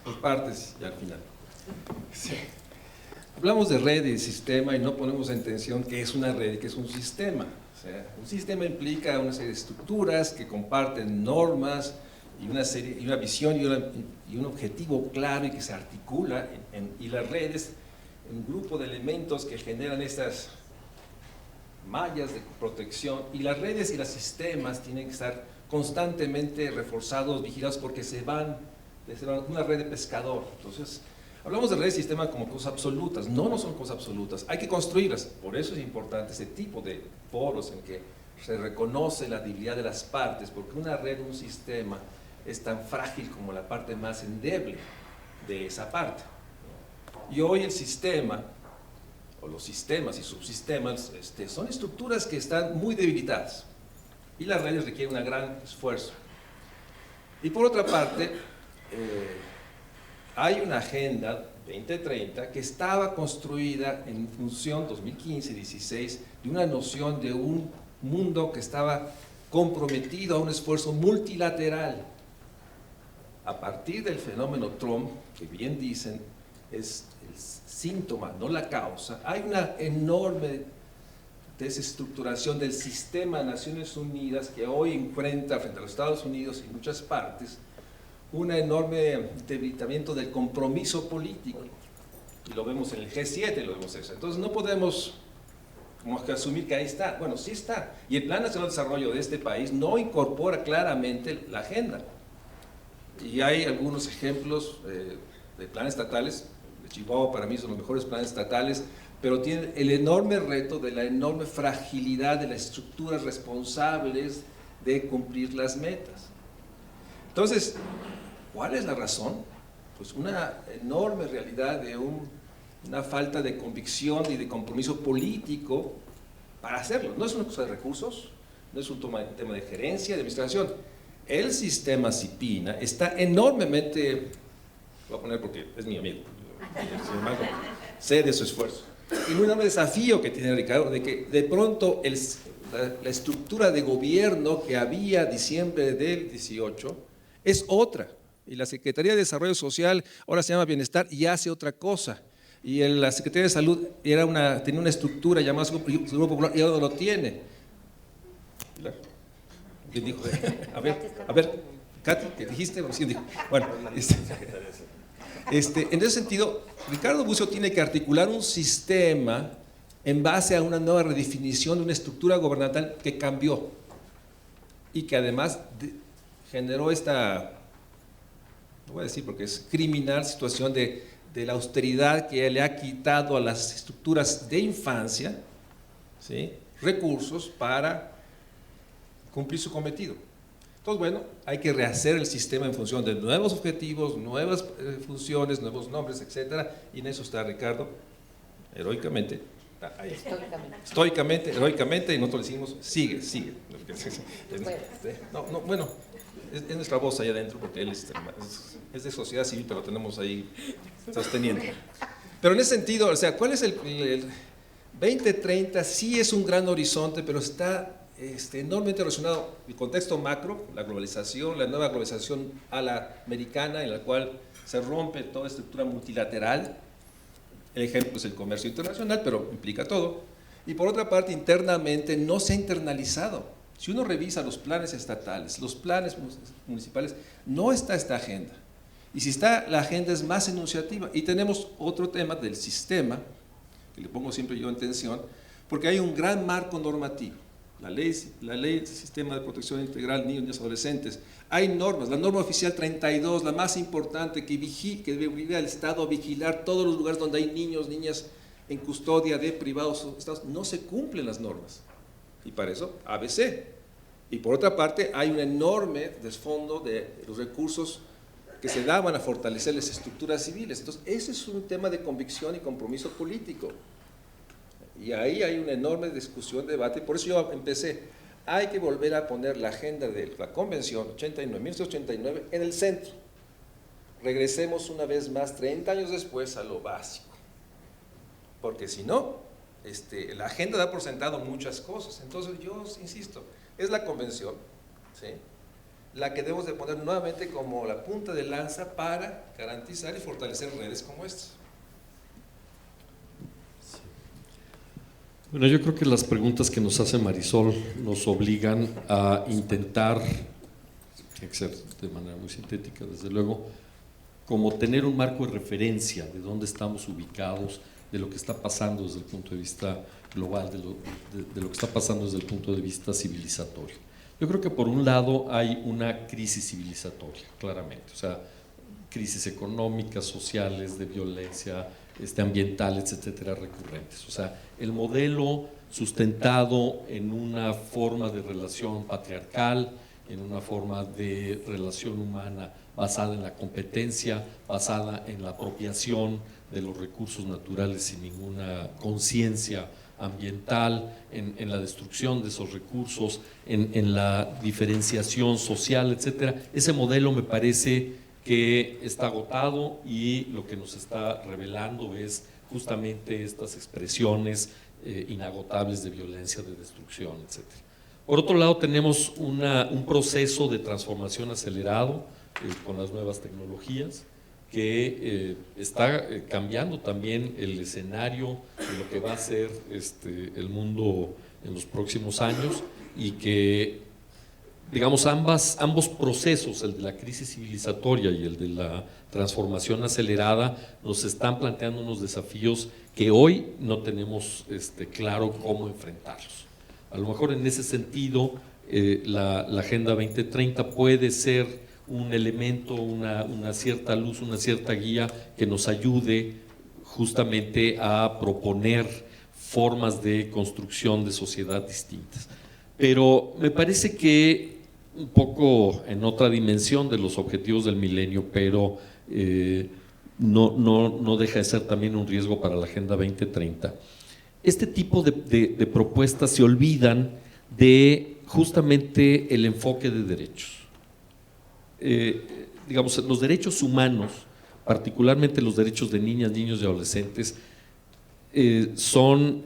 por partes y al final. Sí. Hablamos de red y de sistema y no ponemos en tensión qué es una red y qué es un sistema. O sea, un sistema implica una serie de estructuras que comparten normas y una visión y un objetivo claro y que se articula, y la red es un grupo de elementos que generan estas mallas de protección, y las redes y los sistemas tienen que estar constantemente reforzados, vigilados, porque se van una red de pescador. Entonces, hablamos de red y sistema como cosas absolutas. No son cosas absolutas, hay que construirlas. Por eso es importante ese tipo de foros en que se reconoce la debilidad de las partes, porque una red, un sistema, es tan frágil como la parte más endeble de esa parte. Y hoy el sistema, o los sistemas y subsistemas, son estructuras que están muy debilitadas, y las redes requieren un gran esfuerzo. Y por otra parte, hay una agenda 2030 que estaba construida en función 2015-16 de una noción de un mundo que estaba comprometido a un esfuerzo multilateral. A partir del fenómeno Trump, que bien dicen es el síntoma, no la causa, hay una enorme desestructuración del sistema de Naciones Unidas que hoy enfrenta frente a los Estados Unidos y muchas partes un enorme debilitamiento del compromiso político, y lo vemos en el G7, lo vemos eso. Entonces no podemos como que asumir que ahí está. Bueno, sí está, y el Plan Nacional de Desarrollo de este país no incorpora claramente la agenda, y hay algunos ejemplos de planes estatales. De Chihuahua para mí son los mejores planes estatales, pero tienen el enorme reto de la enorme fragilidad de las estructuras responsables de cumplir las metas. Entonces, ¿cuál es la razón? Pues una enorme realidad de una falta de convicción y de compromiso político para hacerlo. No es una cosa de recursos, no es un tema de gerencia, de administración. El sistema CIPINA está enormemente, voy a poner porque es mi amigo, sin embargo, sé de su esfuerzo, y un enorme desafío que tiene Ricardo, de que de pronto la estructura de gobierno que había diciembre del 18 es otra, y la Secretaría de Desarrollo Social ahora se llama Bienestar y hace otra cosa, y la Secretaría de Salud tenía una estructura llamada Seguro Popular y ahora no lo tiene. ¿Quién dijo? A ver, Katy, ¿qué dijiste? Bueno, en ese sentido, Ricardo Bucio tiene que articular un sistema en base a una nueva redefinición de una estructura gubernamental que cambió y que además generó esta, no voy a decir porque es criminal, situación de la austeridad que le ha quitado a las estructuras de infancia, ¿sí?, recursos para cumplir su cometido. Entonces, bueno, hay que rehacer el sistema en función de nuevos objetivos, nuevas funciones, nuevos nombres, etcétera, y en eso está Ricardo, heroicamente, estoicamente, heroicamente, y nosotros le decimos, sigue. Bueno, es nuestra voz ahí adentro, porque él es de sociedad civil, pero lo tenemos ahí sosteniendo. Pero en ese sentido, o sea, ¿cuál es el 2030? Sí es un gran horizonte, pero está enormemente relacionado el contexto macro, la globalización, la nueva globalización a la americana, en la cual se rompe toda estructura multilateral. El ejemplo es el comercio internacional, pero implica todo. Y por otra parte, internamente no se ha internalizado. Si uno revisa los planes estatales, los planes municipales, no está esta agenda. Y si está, la agenda es más enunciativa. Y tenemos otro tema del sistema, que le pongo siempre yo en tensión, porque hay un gran marco normativo. La ley del Sistema de Protección Integral Niños y Adolescentes. Hay normas, la norma oficial 32, la más importante, que debe obligar al Estado a vigilar todos los lugares donde hay niños, niñas en custodia de privados o estados. No se cumplen las normas. Y para eso, ABC. Y por otra parte, hay un enorme desfondo de los recursos que se daban a fortalecer las estructuras civiles. Entonces, ese es un tema de convicción y compromiso político. Y ahí hay una enorme discusión, debate, por eso yo empecé, hay que volver a poner la agenda de la Convención 1989 en el centro. Regresemos una vez más, 30 años después, a lo básico. Porque si no, la agenda da por sentado muchas cosas. Entonces yo insisto, es la Convención, ¿sí?, la que debemos de poner nuevamente como la punta de lanza para garantizar y fortalecer redes como estas. Bueno, yo creo que las preguntas que nos hace Marisol nos obligan a intentar, tiene que ser de manera muy sintética desde luego, como tener un marco de referencia de dónde estamos ubicados, de lo que está pasando desde el punto de vista global, de lo que está pasando desde el punto de vista civilizatorio. Yo creo que por un lado hay una crisis civilizatoria, claramente, o sea, crisis económicas, sociales, de violencia, ambientales, etcétera, recurrentes. O sea, el modelo sustentado en una forma de relación patriarcal, en una forma de relación humana basada en la competencia, basada en la apropiación de los recursos naturales sin ninguna conciencia ambiental, en la destrucción de esos recursos, en la diferenciación social, etcétera. Ese modelo me parece que está agotado y lo que nos está revelando es justamente estas expresiones inagotables de violencia, de destrucción, etcétera. Por otro lado, tenemos un proceso de transformación acelerado con las nuevas tecnologías que está cambiando también el escenario de lo que va a ser el mundo en los próximos años y que, digamos, ambos procesos, el de la crisis civilizatoria y el de la transformación acelerada, nos están planteando unos desafíos que hoy no tenemos claro cómo enfrentarlos. A lo mejor en ese sentido la Agenda 2030 puede ser un elemento, una cierta luz, una cierta guía que nos ayude justamente a proponer formas de construcción de sociedad distintas. Pero me parece que un poco en otra dimensión de los objetivos del milenio, pero no deja de ser también un riesgo para la Agenda 2030. Este tipo de propuestas se olvidan de justamente el enfoque de derechos. Digamos, los derechos humanos, particularmente los derechos de niñas, niños y adolescentes, son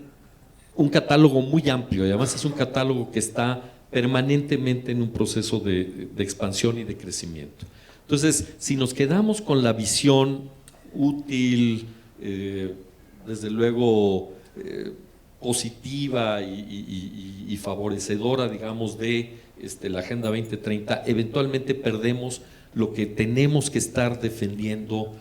un catálogo muy amplio y además es un catálogo que está permanentemente en un proceso de expansión y de crecimiento. Entonces, si nos quedamos con la visión útil, desde luego positiva y favorecedora, digamos, de la Agenda 2030, eventualmente perdemos lo que tenemos que estar defendiendo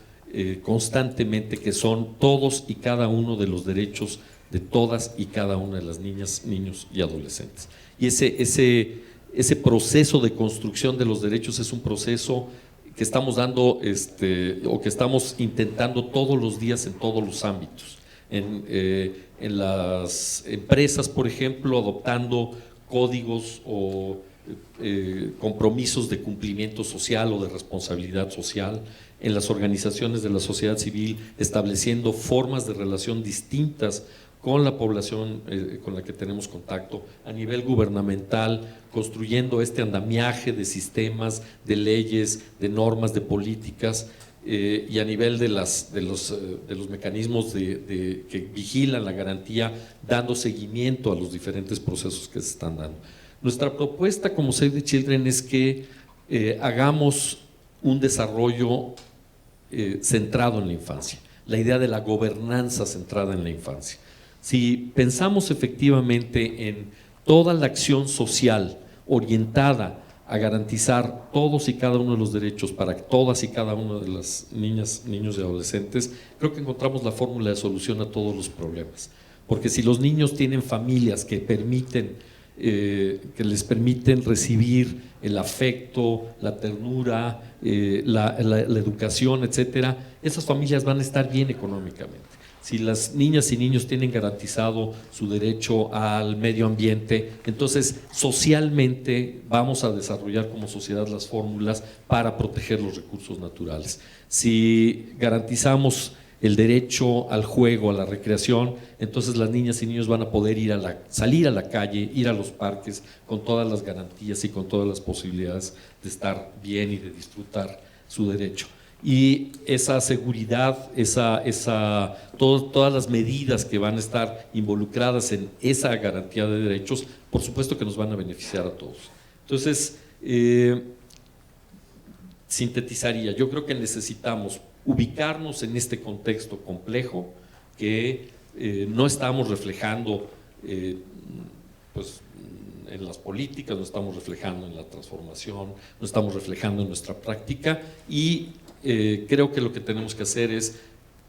constantemente, que son todos y cada uno de los derechos de todas y cada una de las niñas, niños y adolescentes. Y ese proceso de construcción de los derechos es un proceso que estamos dando o que estamos intentando todos los días en todos los ámbitos. En las empresas, por ejemplo, adoptando códigos o compromisos de cumplimiento social o de responsabilidad social, en las organizaciones de la sociedad civil, estableciendo formas de relación distintas con la población con la que tenemos contacto, a nivel gubernamental, construyendo este andamiaje de sistemas, de leyes, de normas, de políticas, y a nivel de los mecanismos que vigilan la garantía, dando seguimiento a los diferentes procesos que se están dando. Nuestra propuesta como Save the Children es que hagamos un desarrollo centrado en la infancia, la idea de la gobernanza centrada en la infancia. Si pensamos efectivamente en toda la acción social orientada a garantizar todos y cada uno de los derechos para todas y cada una de las niñas, niños y adolescentes, creo que encontramos la fórmula de solución a todos los problemas. Porque si los niños tienen familias que les permiten recibir el afecto, la ternura, la educación, etcétera, esas familias van a estar bien económicamente. Si las niñas y niños tienen garantizado su derecho al medio ambiente, entonces socialmente vamos a desarrollar como sociedad las fórmulas para proteger los recursos naturales. Si garantizamos el derecho al juego, a la recreación, entonces las niñas y niños van a poder salir a la calle, ir a los parques con todas las garantías y con todas las posibilidades de estar bien y de disfrutar su derecho. Y esa seguridad, todas las medidas que van a estar involucradas en esa garantía de derechos, por supuesto que nos van a beneficiar a todos. Entonces, sintetizaría, yo creo que necesitamos ubicarnos en este contexto complejo que no estamos reflejando pues, en las políticas, no estamos reflejando en la transformación, no estamos reflejando en nuestra práctica, y creo que lo que tenemos que hacer es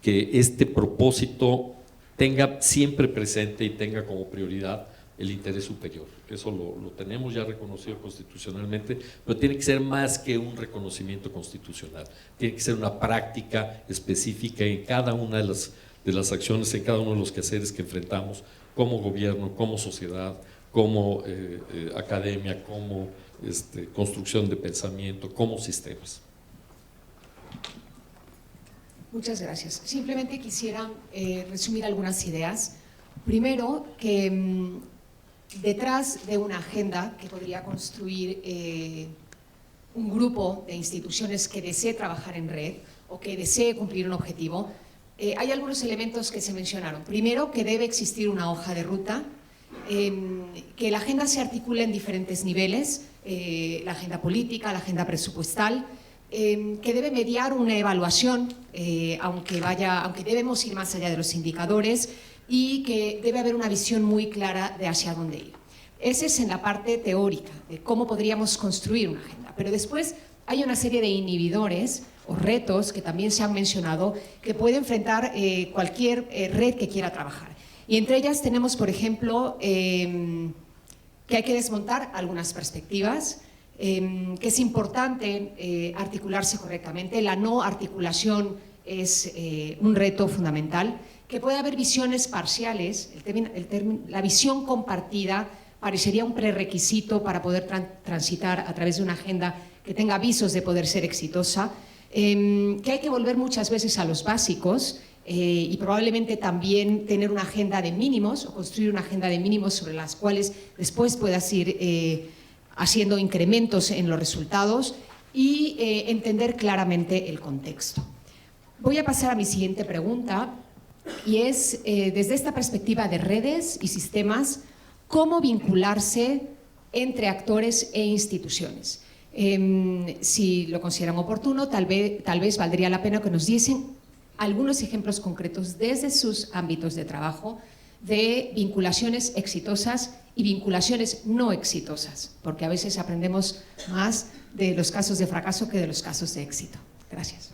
que este propósito tenga siempre presente y tenga como prioridad el interés superior. Eso lo tenemos ya reconocido constitucionalmente, pero tiene que ser más que un reconocimiento constitucional, tiene que ser una práctica específica en cada una de las acciones, en cada uno de los quehaceres que enfrentamos como gobierno, como sociedad, como academia, como construcción de pensamiento, como sistemas. Muchas gracias. Simplemente quisiera resumir algunas ideas. Primero, que detrás de una agenda que podría construir un grupo de instituciones que desee trabajar en red o que desee cumplir un objetivo, hay algunos elementos que se mencionaron. Primero, que debe existir una hoja de ruta, que la agenda se articula en diferentes niveles, la agenda política, la agenda presupuestal, que debe mediar una evaluación, aunque debemos ir más allá de los indicadores, y que debe haber una visión muy clara de hacia dónde ir. Ese es en la parte teórica, de cómo podríamos construir una agenda. Pero después hay una serie de inhibidores o retos que también se han mencionado que puede enfrentar cualquier red que quiera trabajar. Y entre ellas tenemos, por ejemplo, que hay que desmontar algunas perspectivas, que es importante articularse correctamente. La no articulación es un reto fundamental, que puede haber visiones parciales. La visión compartida parecería un prerequisito para poder transitar a través de una agenda que tenga visos de poder ser exitosa, que hay que volver muchas veces a los básicos y probablemente también tener una agenda de mínimos o construir una agenda de mínimos sobre las cuales después puedas ir haciendo incrementos en los resultados y entender claramente el contexto. Voy a pasar a mi siguiente pregunta, y es, desde esta perspectiva de redes y sistemas, ¿cómo vincularse entre actores e instituciones? Si lo consideran oportuno, tal vez valdría la pena que nos diesen algunos ejemplos concretos desde sus ámbitos de trabajo de vinculaciones exitosas y vinculaciones no exitosas, porque a veces aprendemos más de los casos de fracaso que de los casos de éxito. Gracias.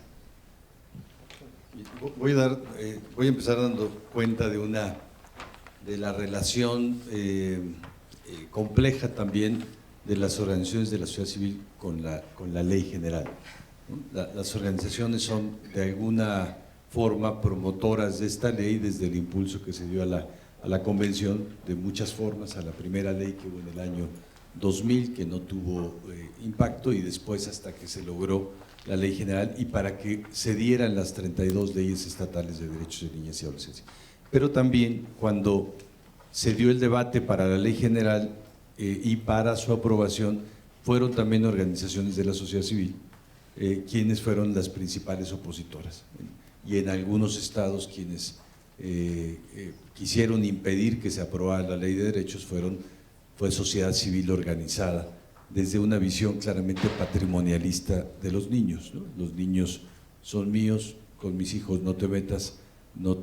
Voy a empezar dando cuenta de la relación compleja también de las organizaciones de la sociedad civil con la ley general, ¿no? Las organizaciones son de alguna forma promotoras de esta ley desde el impulso que se dio a la convención, de muchas formas, a la primera ley que hubo en el año 2000, que no tuvo impacto, y después hasta que se logró la ley general y para que se dieran las 32 leyes estatales de derechos de niñez y adolescencia. Pero también cuando se dio el debate para la ley general y para su aprobación, fueron también organizaciones de la sociedad civil quienes fueron las principales opositoras, y en algunos estados quienes quisieron impedir que se aprobara la ley de derechos fue sociedad civil organizada desde una visión claramente patrimonialista de los niños, ¿no? Los niños son míos, con mis hijos no te metas, no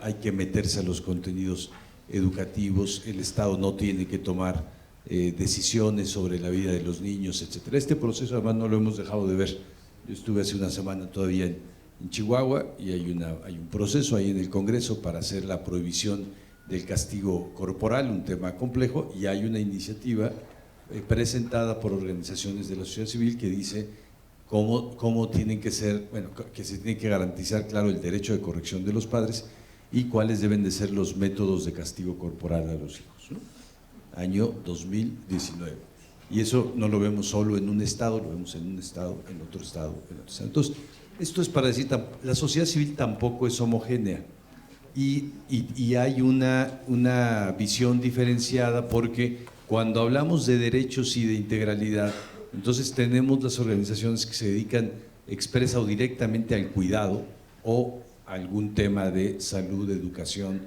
hay que meterse a los contenidos educativos, el Estado no tiene que tomar decisiones sobre la vida de los niños, etcétera. Este proceso además no lo hemos dejado de ver. Yo estuve hace una semana todavía en Chihuahua y hay un proceso ahí en el Congreso para hacer la prohibición del castigo corporal, un tema complejo, y hay una iniciativa presentada por organizaciones de la sociedad civil que dice cómo tienen que ser, bueno, que se tiene que garantizar, claro, el derecho de corrección de los padres y cuáles deben de ser los métodos de castigo corporal a los hijos, ¿no? Año 2019. Y eso no lo vemos solo en un estado, lo vemos en un estado, en otro estado, en otro estado. Entonces, esto es para decir, la sociedad civil tampoco es homogénea y hay una visión diferenciada, porque cuando hablamos de derechos y de integralidad, entonces tenemos las organizaciones que se dedican expresa o directamente al cuidado o algún tema de salud, educación,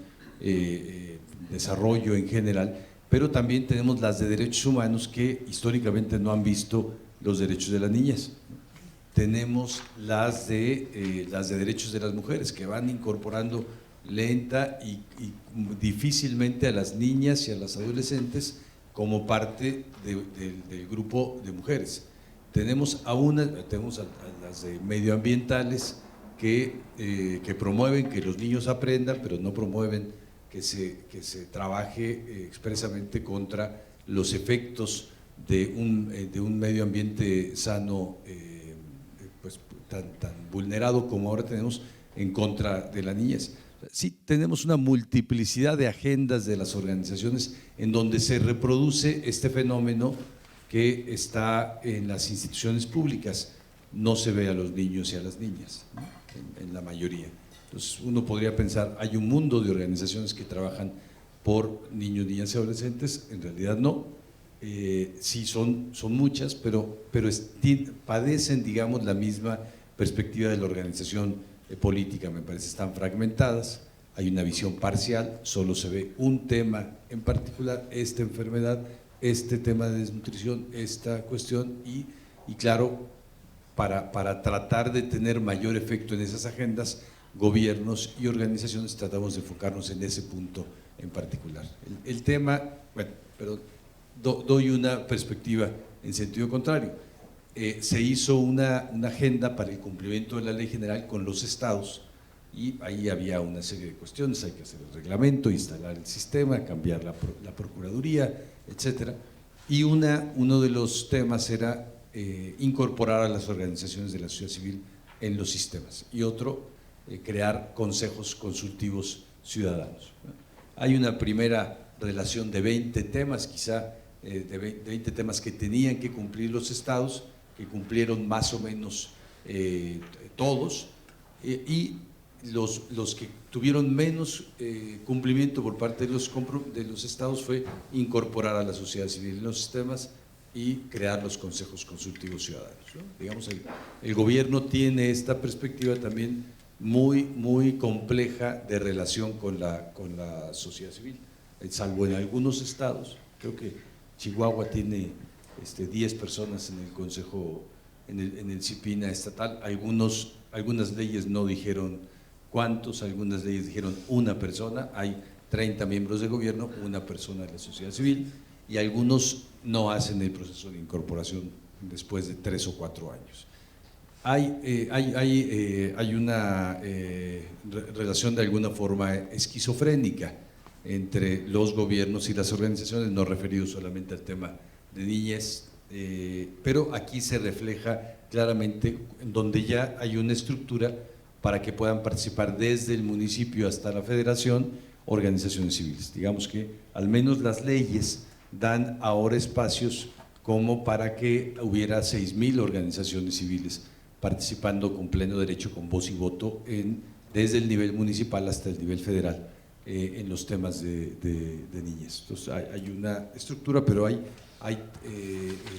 desarrollo en general, pero también tenemos las de derechos humanos que históricamente no han visto los derechos de las niñas. Tenemos las de derechos de las mujeres, que van incorporando lenta y difícilmente a las niñas y a las adolescentes como parte del grupo de mujeres. Tenemos a las de medioambientales que promueven que los niños aprendan, pero no promueven que se trabaje expresamente contra los efectos de un medio ambiente sano, pues tan vulnerado como ahora tenemos, en contra de las niñas. Sí, tenemos una multiplicidad de agendas de las organizaciones en donde se reproduce este fenómeno que está en las instituciones públicas. No se ve a los niños y a las niñas, ¿no? En la mayoría. Entonces uno podría pensar, hay un mundo de organizaciones que trabajan por niños, niñas y adolescentes. En realidad no. Sí, son muchas, pero padecen, digamos, la misma perspectiva de la organización política. Me parece, están fragmentadas, hay una visión parcial, solo se ve un tema en particular, esta enfermedad, este tema de desnutrición, esta cuestión, y claro, para tratar de tener mayor efecto en esas agendas, gobiernos y organizaciones tratamos de enfocarnos en ese punto en particular. El tema, bueno, pero doy una perspectiva en sentido contrario. Se hizo una agenda para el cumplimiento de la ley general con los estados, y ahí había una serie de cuestiones: hay que hacer el reglamento, instalar el sistema, cambiar la procuraduría, etcétera. Y uno de los temas era incorporar a las organizaciones de la sociedad civil en los sistemas, y otro, crear consejos consultivos ciudadanos. Hay una primera relación de 20 temas, quizá de 20 temas que tenían que cumplir los estados, que cumplieron más o menos todos, y los que tuvieron menos cumplimiento por parte de los estados fue incorporar a la sociedad civil en los sistemas y crear los consejos consultivos ciudadanos, ¿no? Digamos, el gobierno tiene esta perspectiva también muy compleja de relación con la sociedad civil, salvo en algunos estados. Creo que Chihuahua tiene 10 personas en el consejo, en el CIPINA estatal. Algunas leyes no dijeron cuántos, algunas leyes dijeron una persona. Hay 30 miembros de gobierno, una persona de la sociedad civil, y algunos no hacen el proceso de incorporación después de 3 o 4 años. Hay una relación de alguna forma esquizofrénica entre los gobiernos y las organizaciones, no referido solamente al tema de niñez, pero aquí se refleja claramente en donde ya hay una estructura para que puedan participar desde el municipio hasta la federación organizaciones civiles. Digamos que al menos las leyes dan ahora espacios como para que hubiera 6,000 organizaciones civiles participando con pleno derecho, con voz y voto, desde el nivel municipal hasta el nivel federal, en los temas de niñez. Entonces hay una estructura, pero hay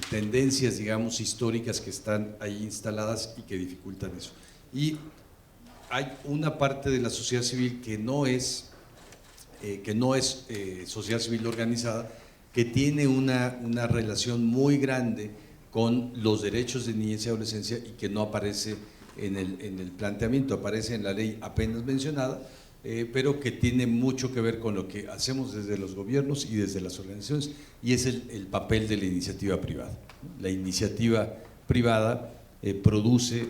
tendencias, digamos, históricas que están ahí instaladas y que dificultan eso. Y hay una parte de la sociedad civil que no es sociedad civil organizada, que tiene una relación muy grande con los derechos de niñez y adolescencia, y que no aparece en el planteamiento, aparece en la ley apenas mencionada, pero que tiene mucho que ver con lo que hacemos desde los gobiernos y desde las organizaciones, y es el papel de la iniciativa privada. La iniciativa privada produce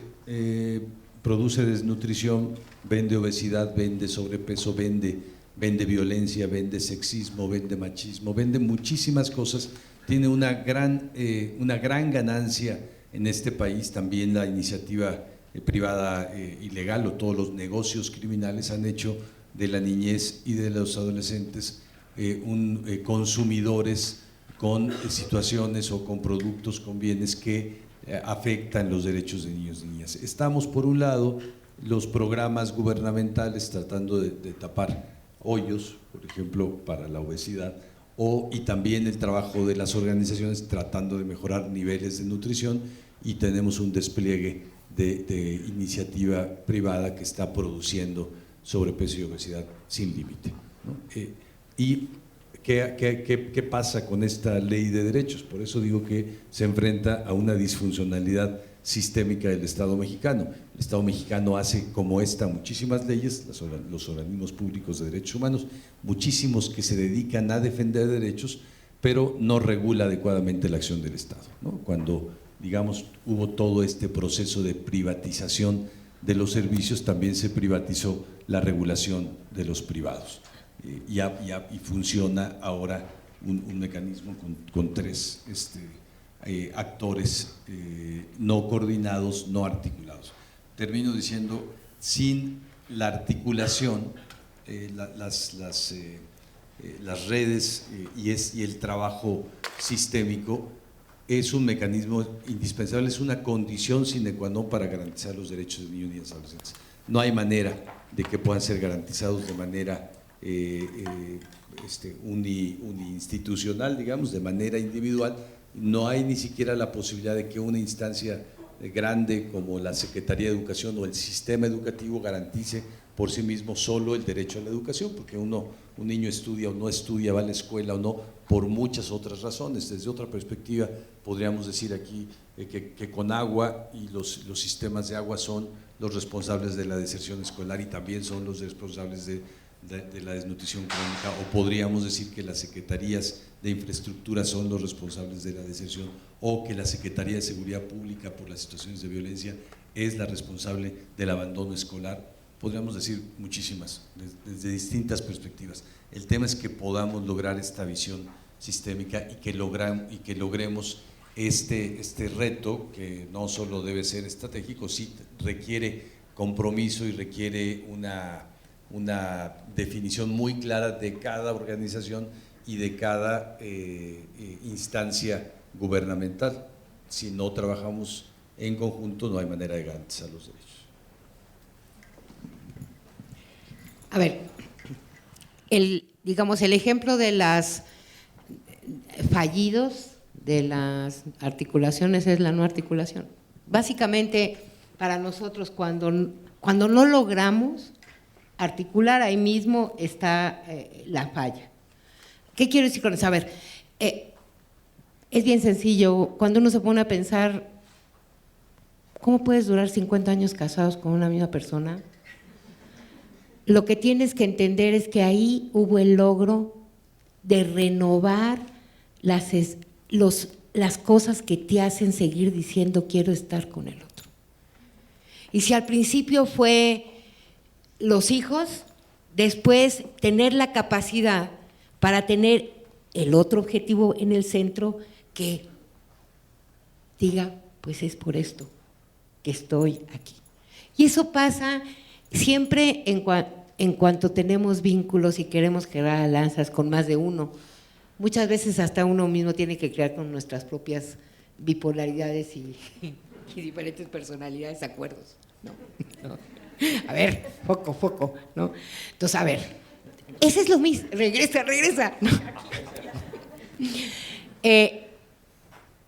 desnutrición, vende obesidad, vende sobrepeso, vende violencia, vende sexismo, vende machismo, vende muchísimas cosas. Tiene una gran ganancia en este país. También la iniciativa privada ilegal, o todos los negocios criminales, han hecho de la niñez y de los adolescentes consumidores con situaciones o con productos, con bienes que afectan los derechos de niños y niñas. Estamos, por un lado, los programas gubernamentales tratando de tapar hoyos, por ejemplo, para la obesidad, y también el trabajo de las organizaciones tratando de mejorar niveles de nutrición, y tenemos un despliegue de iniciativa privada que está produciendo sobrepeso y obesidad sin límite, ¿no? Y ¿qué pasa con esta ley de derechos? Por eso digo que se enfrenta a una disfuncionalidad sistémica del Estado mexicano. El Estado mexicano hace como esta muchísimas leyes, los organismos públicos de derechos humanos, muchísimos que se dedican a defender derechos, pero no regula adecuadamente la acción del Estado, ¿no? Cuando, digamos, hubo todo este proceso de privatización de los servicios, también se privatizó la regulación de los privados. Y funciona ahora un mecanismo con tres actores no coordinados, no articulados. Termino diciendo, sin la articulación, las redes y el trabajo sistémico es un mecanismo indispensable, es una condición sine qua non para garantizar los derechos de niños, niñas y adolescentes. No hay manera de que puedan ser garantizados de manera uniinstitucional, digamos, de manera individual. No hay ni siquiera la posibilidad de que una instancia grande como la Secretaría de Educación o el sistema educativo garantice por sí mismo solo el derecho a la educación, porque un niño estudia o no estudia, va a la escuela o no, por muchas otras razones. Desde otra perspectiva, podríamos decir aquí que Conagua y los sistemas de agua son los responsables de la deserción escolar y también son los responsables de la desnutrición crónica, o podríamos decir que las secretarías de infraestructura son los responsables de la deserción, o que la Secretaría de Seguridad Pública por las situaciones de violencia es la responsable del abandono escolar. Podríamos decir muchísimas, desde distintas perspectivas. El tema es que podamos lograr esta visión sistémica y que logremos este reto, que no solo debe ser estratégico, sí requiere compromiso y requiere una definición muy clara de cada organización y de cada instancia gubernamental. Si no trabajamos en conjunto, no hay manera de garantizar los derechos. A ver, digamos, el ejemplo de los fallidos de las articulaciones es la no articulación. Básicamente, para nosotros, cuando no logramos articular, ahí mismo está la falla. ¿Qué quiero decir con eso? A ver, es bien sencillo. Cuando uno se pone a pensar, ¿cómo puedes durar 50 años casados con una misma persona? Lo que tienes que entender es que ahí hubo el logro de renovar las cosas que te hacen seguir diciendo quiero estar con el otro. Y si al principio fue los hijos, después tener la capacidad para tener el otro objetivo en el centro que diga, pues es por esto que estoy aquí. Y eso pasa siempre en cuanto tenemos vínculos y queremos crear alianzas con más de uno. Muchas veces hasta uno mismo tiene que crear con nuestras propias bipolaridades y diferentes personalidades acuerdos, ¿no? A ver, foco, ¿no? Entonces, a ver, ese es lo mismo, regresa, ¿no?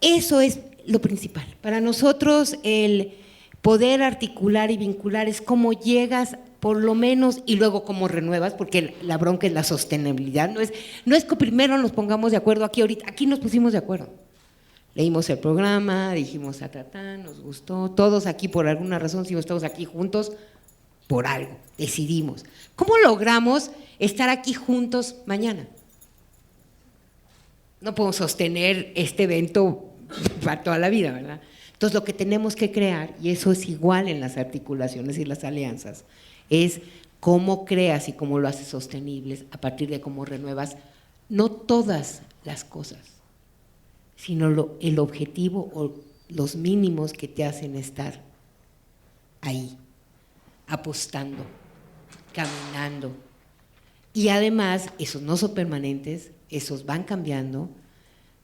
Eso es lo principal. Para nosotros el poder articular y vincular es cómo llegas por lo menos y luego cómo renuevas, porque la bronca es la sostenibilidad. No es que primero nos pongamos de acuerdo aquí nos pusimos de acuerdo. Leímos el programa, dijimos nos gustó, todos aquí por alguna razón, si estamos aquí juntos, por algo, decidimos. ¿Cómo logramos estar aquí juntos mañana? No podemos sostener este evento para toda la vida, ¿verdad? Entonces lo que tenemos que crear, y eso es igual en las articulaciones y las alianzas, es cómo creas y cómo lo haces sostenibles a partir de cómo renuevas no todas las cosas, sino el objetivo o los mínimos que te hacen estar ahí, apostando, caminando. Y además, esos no son permanentes, esos van cambiando,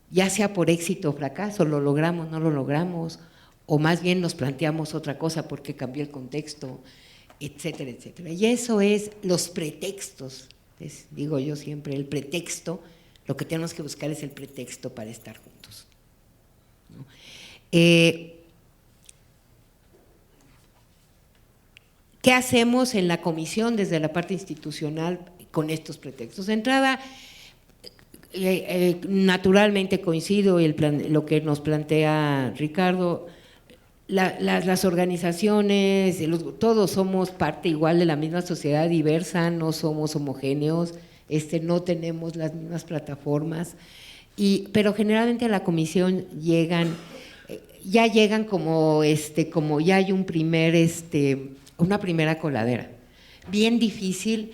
ya sea por éxito o fracaso, lo logramos, no lo logramos, o más bien nos planteamos otra cosa porque cambió el contexto, etcétera, etcétera. Y eso es los pretextos, digo yo siempre, el pretexto, lo que tenemos que buscar es el pretexto para estar juntos, ¿no? ¿Qué hacemos en la comisión desde la parte institucional con estos pretextos? De entrada, naturalmente coincido en lo que nos plantea Ricardo. Las organizaciones, todos somos parte igual de la misma sociedad diversa, no somos homogéneos, no tenemos las mismas plataformas, pero generalmente a la comisión ya llegan como ya hay una primera coladera. Bien difícil,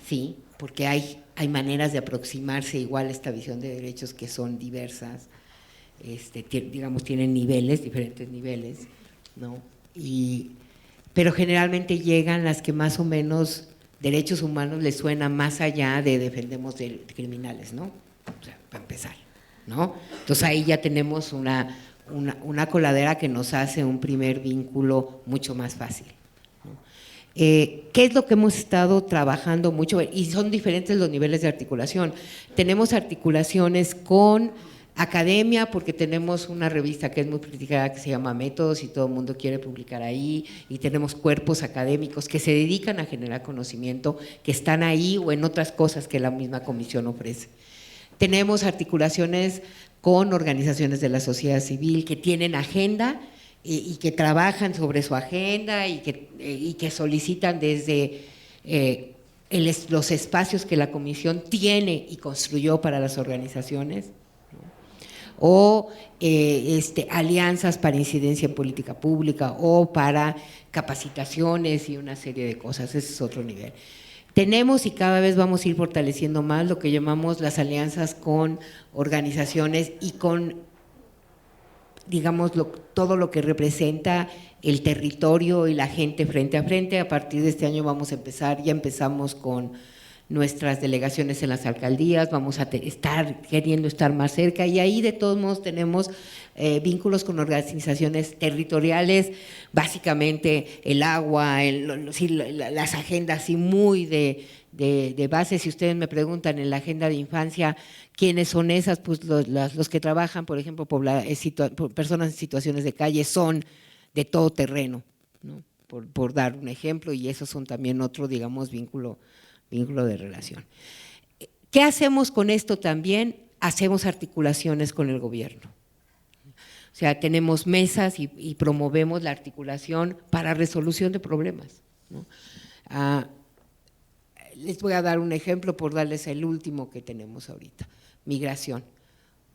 sí, porque hay maneras de aproximarse igual a esta visión de derechos que son diversas, digamos, tienen diferentes niveles, ¿no? Pero generalmente llegan las que más o menos derechos humanos les suena más allá de defendemos de criminales, ¿no? O sea, para empezar, ¿no? Entonces ahí ya tenemos una coladera que nos hace un primer vínculo mucho más fácil. ¿Qué es lo que hemos estado trabajando mucho? Y son diferentes los niveles de articulación. Tenemos articulaciones con academia, porque tenemos una revista que es muy criticada que se llama Métodos y todo el mundo quiere publicar ahí, y tenemos cuerpos académicos que se dedican a generar conocimiento, que están ahí o en otras cosas que la misma comisión ofrece. Tenemos articulaciones con organizaciones de la sociedad civil que tienen agenda y que trabajan sobre su agenda y que solicitan desde los espacios que la comisión tiene y construyó para las organizaciones, ¿no? O alianzas para incidencia en política pública o para capacitaciones y una serie de cosas. Ese es otro nivel. Tenemos y cada vez vamos a ir fortaleciendo más lo que llamamos las alianzas con organizaciones y con, digamos, todo lo que representa el territorio y la gente frente a frente. A partir de este año vamos a empezar, ya empezamos con nuestras delegaciones en las alcaldías, vamos a queriendo estar más cerca, y ahí de todos modos tenemos vínculos con organizaciones territoriales, básicamente el agua, las agendas así muy de base. Si ustedes me preguntan en la agenda de infancia quiénes son esas, pues los que trabajan, por ejemplo, personas en situaciones de calle son de todo terreno, ¿no? Por dar un ejemplo, y esos son también otro, digamos, vínculo de relación. ¿Qué hacemos con esto también? Hacemos articulaciones con el gobierno. O sea, tenemos mesas y promovemos la articulación para resolución de problemas, ¿no? Les voy a dar un ejemplo por darles el último que tenemos ahorita: migración.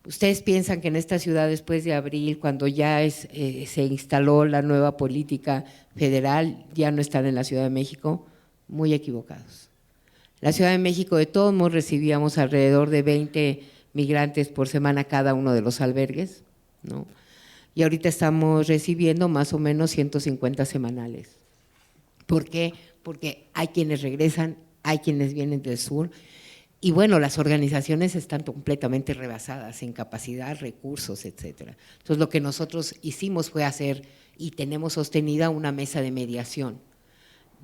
¿Ustedes piensan que en esta ciudad, después de abril, cuando ya se instaló la nueva política federal, ya no están en la Ciudad de México? Muy equivocados. La Ciudad de México, de todos modos, recibíamos alrededor de 20 migrantes por semana cada uno de los albergues, ¿no? Y ahorita estamos recibiendo más o menos 150 semanales. ¿Por qué? Porque hay quienes regresan, hay quienes vienen del sur, y bueno, las organizaciones están completamente rebasadas en capacidad, recursos, etcétera. Entonces, lo que nosotros hicimos fue hacer, y tenemos sostenida, una mesa de mediación,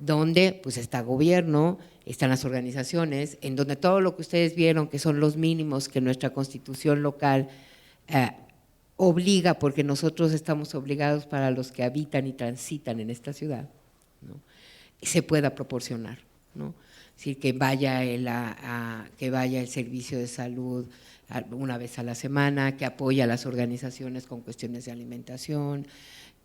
donde pues está gobierno, están las organizaciones, en donde todo lo que ustedes vieron, que son los mínimos que nuestra constitución local obliga, porque nosotros estamos obligados para los que habitan y transitan en esta ciudad, ¿no? Se pueda proporcionar, ¿no? Es decir, que vaya el servicio de salud una vez a la semana, que apoye a las organizaciones con cuestiones de alimentación,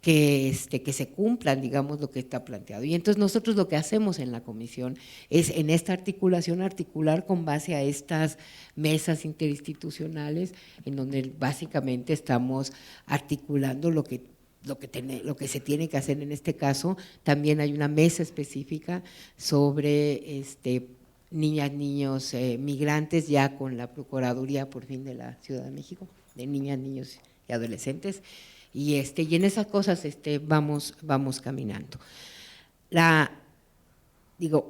que se cumplan, digamos, lo que está planteado. Y entonces nosotros lo que hacemos en la comisión es, en esta articulación, articular con base a estas mesas interinstitucionales, en donde básicamente estamos articulando lo que se tiene que hacer en este caso. También hay una mesa específica sobre niñas, niños migrantes, ya con la Procuraduría por fin de la Ciudad de México, de niñas, niños y adolescentes. Y en esas cosas vamos caminando.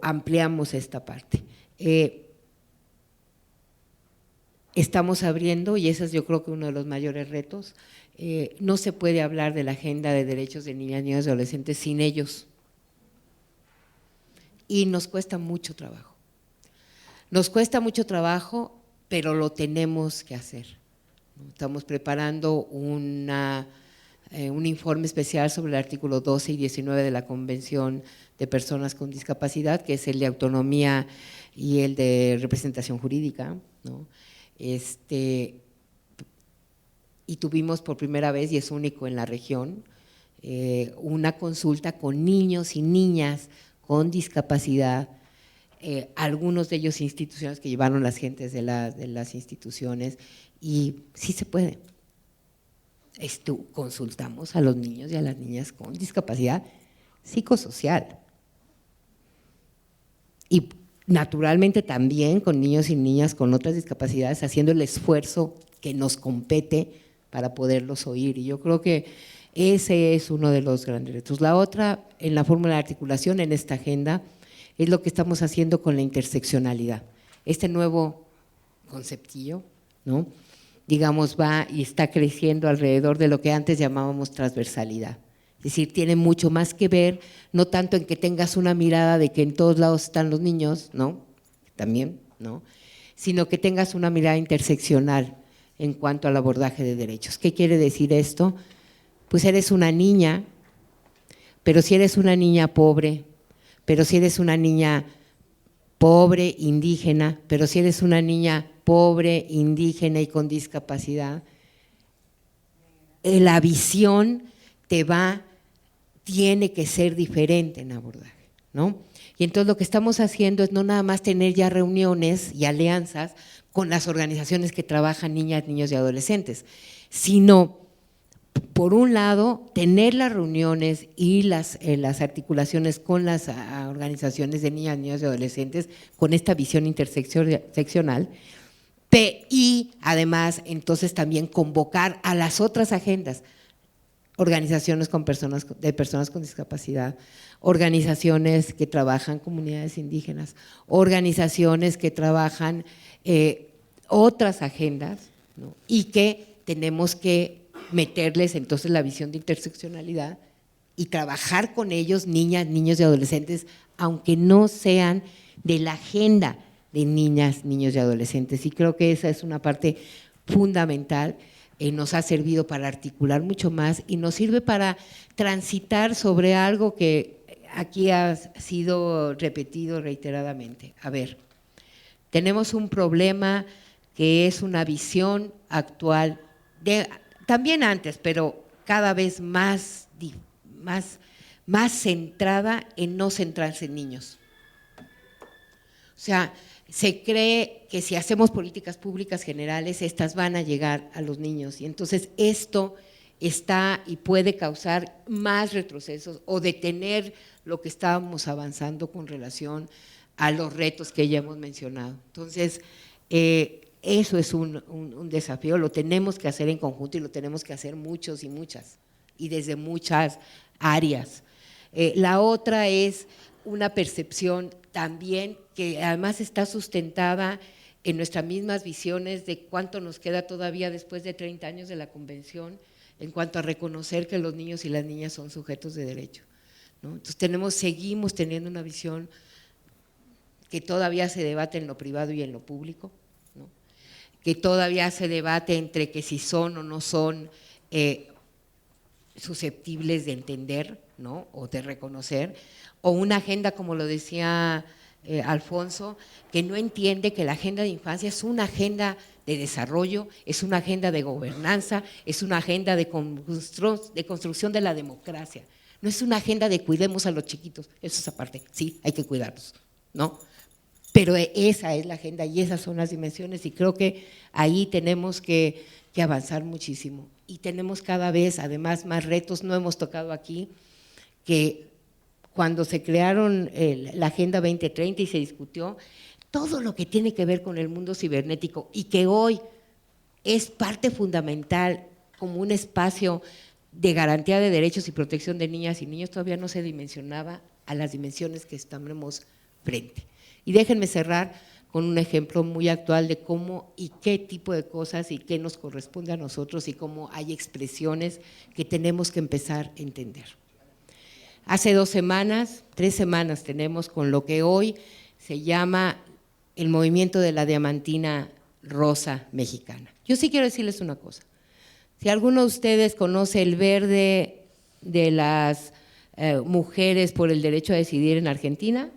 Ampliamos esta parte. Estamos abriendo, y ese es yo creo que uno de los mayores retos. No se puede hablar de la agenda de derechos de niñas, niños y adolescentes sin ellos. Y nos cuesta mucho trabajo. Nos cuesta mucho trabajo, pero lo tenemos que hacer. Estamos preparando un informe especial sobre el artículo 12 y 19 de la Convención de Personas con Discapacidad, que es el de autonomía y el de representación jurídica, ¿no? y tuvimos por primera vez, y es único en la región, una consulta con niños y niñas con discapacidad, algunos de ellos instituciones que llevaron las gentes de las instituciones, y sí se puede. Consultamos a los niños y a las niñas con discapacidad psicosocial. Y naturalmente también con niños y niñas con otras discapacidades, haciendo el esfuerzo que nos compete para poderlos oír. Y yo creo que ese es uno de los grandes retos. La otra, en la fórmula de articulación, en esta agenda, es lo que estamos haciendo con la interseccionalidad. Este nuevo conceptillo, ¿no?, digamos, va y está creciendo alrededor de lo que antes llamábamos transversalidad. Es decir, tiene mucho más que ver, no tanto en que tengas una mirada de que en todos lados están los niños, ¿no?, también, ¿no?, sino que tengas una mirada interseccional en cuanto al abordaje de derechos. ¿Qué quiere decir esto? Pues eres una niña, pero si eres una niña pobre, pero si eres una niña pobre, indígena, pero si eres una niña pobre, indígena y con discapacidad, la visión tiene que ser diferente en abordaje, ¿no? Y entonces lo que estamos haciendo es no nada más tener ya reuniones y alianzas con las organizaciones que trabajan niñas, niños y adolescentes, sino, por un lado, tener las reuniones y las articulaciones con las organizaciones de niñas, niños y adolescentes con esta visión interseccional, y además entonces también convocar a las otras agendas, organizaciones de personas con discapacidad, organizaciones que trabajan comunidades indígenas, organizaciones que trabajan otras agendas, ¿no?, y que tenemos que meterles entonces la visión de interseccionalidad y trabajar con ellos, niñas, niños y adolescentes, aunque no sean de la agenda de niñas, niños y adolescentes. Y creo que esa es una parte fundamental, nos ha servido para articular mucho más y nos sirve para transitar sobre algo que aquí ha sido repetido reiteradamente. A ver, tenemos un problema que es una visión actual, también antes, pero cada vez más centrada en no centrarse en niños. O sea, se cree que si hacemos políticas públicas generales, estas van a llegar a los niños, y entonces esto está y puede causar más retrocesos o detener lo que estábamos avanzando con relación a los retos que ya hemos mencionado. Entonces, eso es un desafío, lo tenemos que hacer en conjunto y lo tenemos que hacer muchos y muchas, y desde muchas áreas. La otra es una percepción también que además está sustentada en nuestras mismas visiones de cuánto nos queda todavía después de 30 años de la Convención en cuanto a reconocer que los niños y las niñas son sujetos de derecho, ¿no? Entonces seguimos teniendo una visión que todavía se debate en lo privado y en lo público, ¿no?, que todavía se debate entre que si son o no son susceptibles de entender, ¿no?, o de reconocer, o una agenda, como lo decía Alfonso, que no entiende que la agenda de infancia es una agenda de desarrollo, es una agenda de gobernanza, es una agenda de construcción de la democracia, no es una agenda de cuidemos a los chiquitos, eso es aparte, sí, hay que cuidarlos, ¿no?, pero esa es la agenda y esas son las dimensiones, y creo que ahí tenemos que avanzar muchísimo, y tenemos cada vez además más retos. No hemos tocado aquí que cuando se crearon la Agenda 2030 y se discutió todo lo que tiene que ver con el mundo cibernético, y que hoy es parte fundamental como un espacio de garantía de derechos y protección de niñas y niños, todavía no se dimensionaba a las dimensiones que estamos frente. Y déjenme cerrar con un ejemplo muy actual de cómo y qué tipo de cosas y qué nos corresponde a nosotros, y cómo hay expresiones que tenemos que empezar a entender. Hace 3 semanas tenemos con lo que hoy se llama el movimiento de la diamantina rosa mexicana. Yo sí quiero decirles una cosa: si alguno de ustedes conoce el verde de las mujeres por el derecho a decidir en Argentina,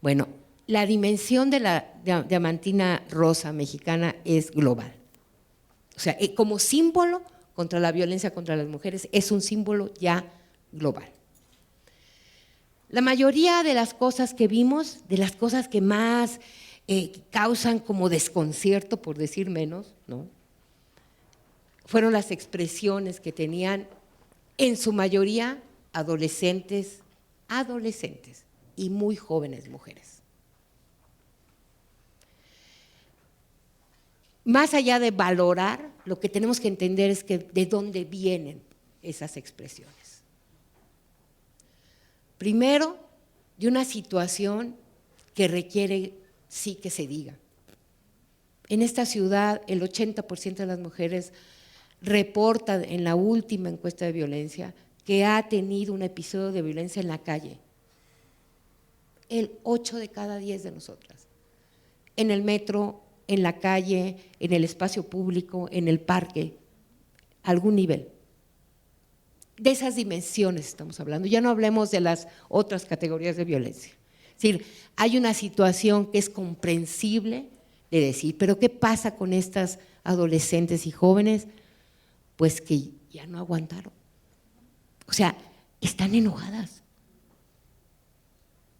bueno, la dimensión de la diamantina rosa mexicana es global. O sea, como símbolo contra la violencia contra las mujeres, es un símbolo ya global. La mayoría de las cosas que vimos, de las cosas que más causan como desconcierto, por decir menos, ¿no?, fueron las expresiones que tenían en su mayoría adolescentes y muy jóvenes mujeres. Más allá de valorar, lo que tenemos que entender es que de dónde vienen esas expresiones. Primero, de una situación que requiere sí que se diga. En esta ciudad, el 80% de las mujeres reporta en la última encuesta de violencia que ha tenido un episodio de violencia en la calle. El 8 de cada 10 de nosotras. En el metro, en la calle, en el espacio público, en el parque, algún nivel. De esas dimensiones estamos hablando, ya no hablemos de las otras categorías de violencia. Es decir, hay una situación que es comprensible de decir, pero ¿qué pasa con estas adolescentes y jóvenes? Pues que ya no aguantaron. O sea, están enojadas.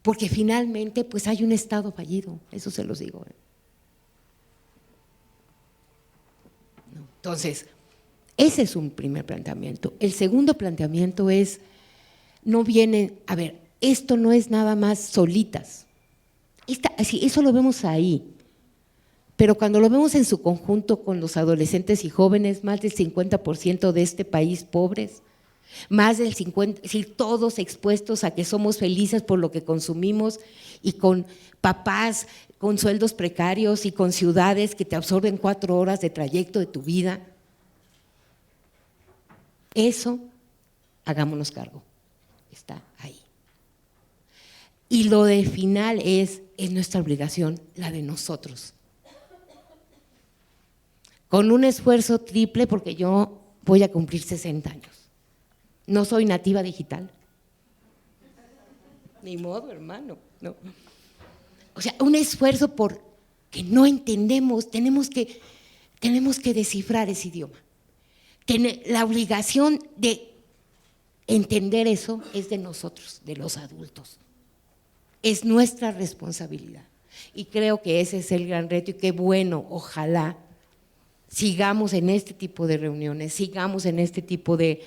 Porque finalmente pues hay un Estado fallido, eso se los digo. Entonces, ese es un primer planteamiento. El segundo planteamiento es, no vienen, a ver, esto no es nada más solitas. Eso lo vemos ahí. Pero cuando lo vemos en su conjunto con los adolescentes y jóvenes, más del 50% de este país pobres, más del 50%, es decir, todos expuestos a que somos felices por lo que consumimos y con papás con sueldos precarios y con ciudades que te absorben 4 horas de trayecto de tu vida. Eso, hagámonos cargo, está ahí. Y lo de final es nuestra obligación, la de nosotros. Con un esfuerzo triple, porque yo voy a cumplir 60 años. No soy nativa digital. Ni modo, hermano, no. O sea, un esfuerzo porque no entendemos, tenemos que descifrar ese idioma. La obligación de entender eso es de nosotros, de los adultos. Es nuestra responsabilidad. Y creo que ese es el gran reto y qué bueno, ojalá sigamos en este tipo de reuniones, sigamos en este tipo de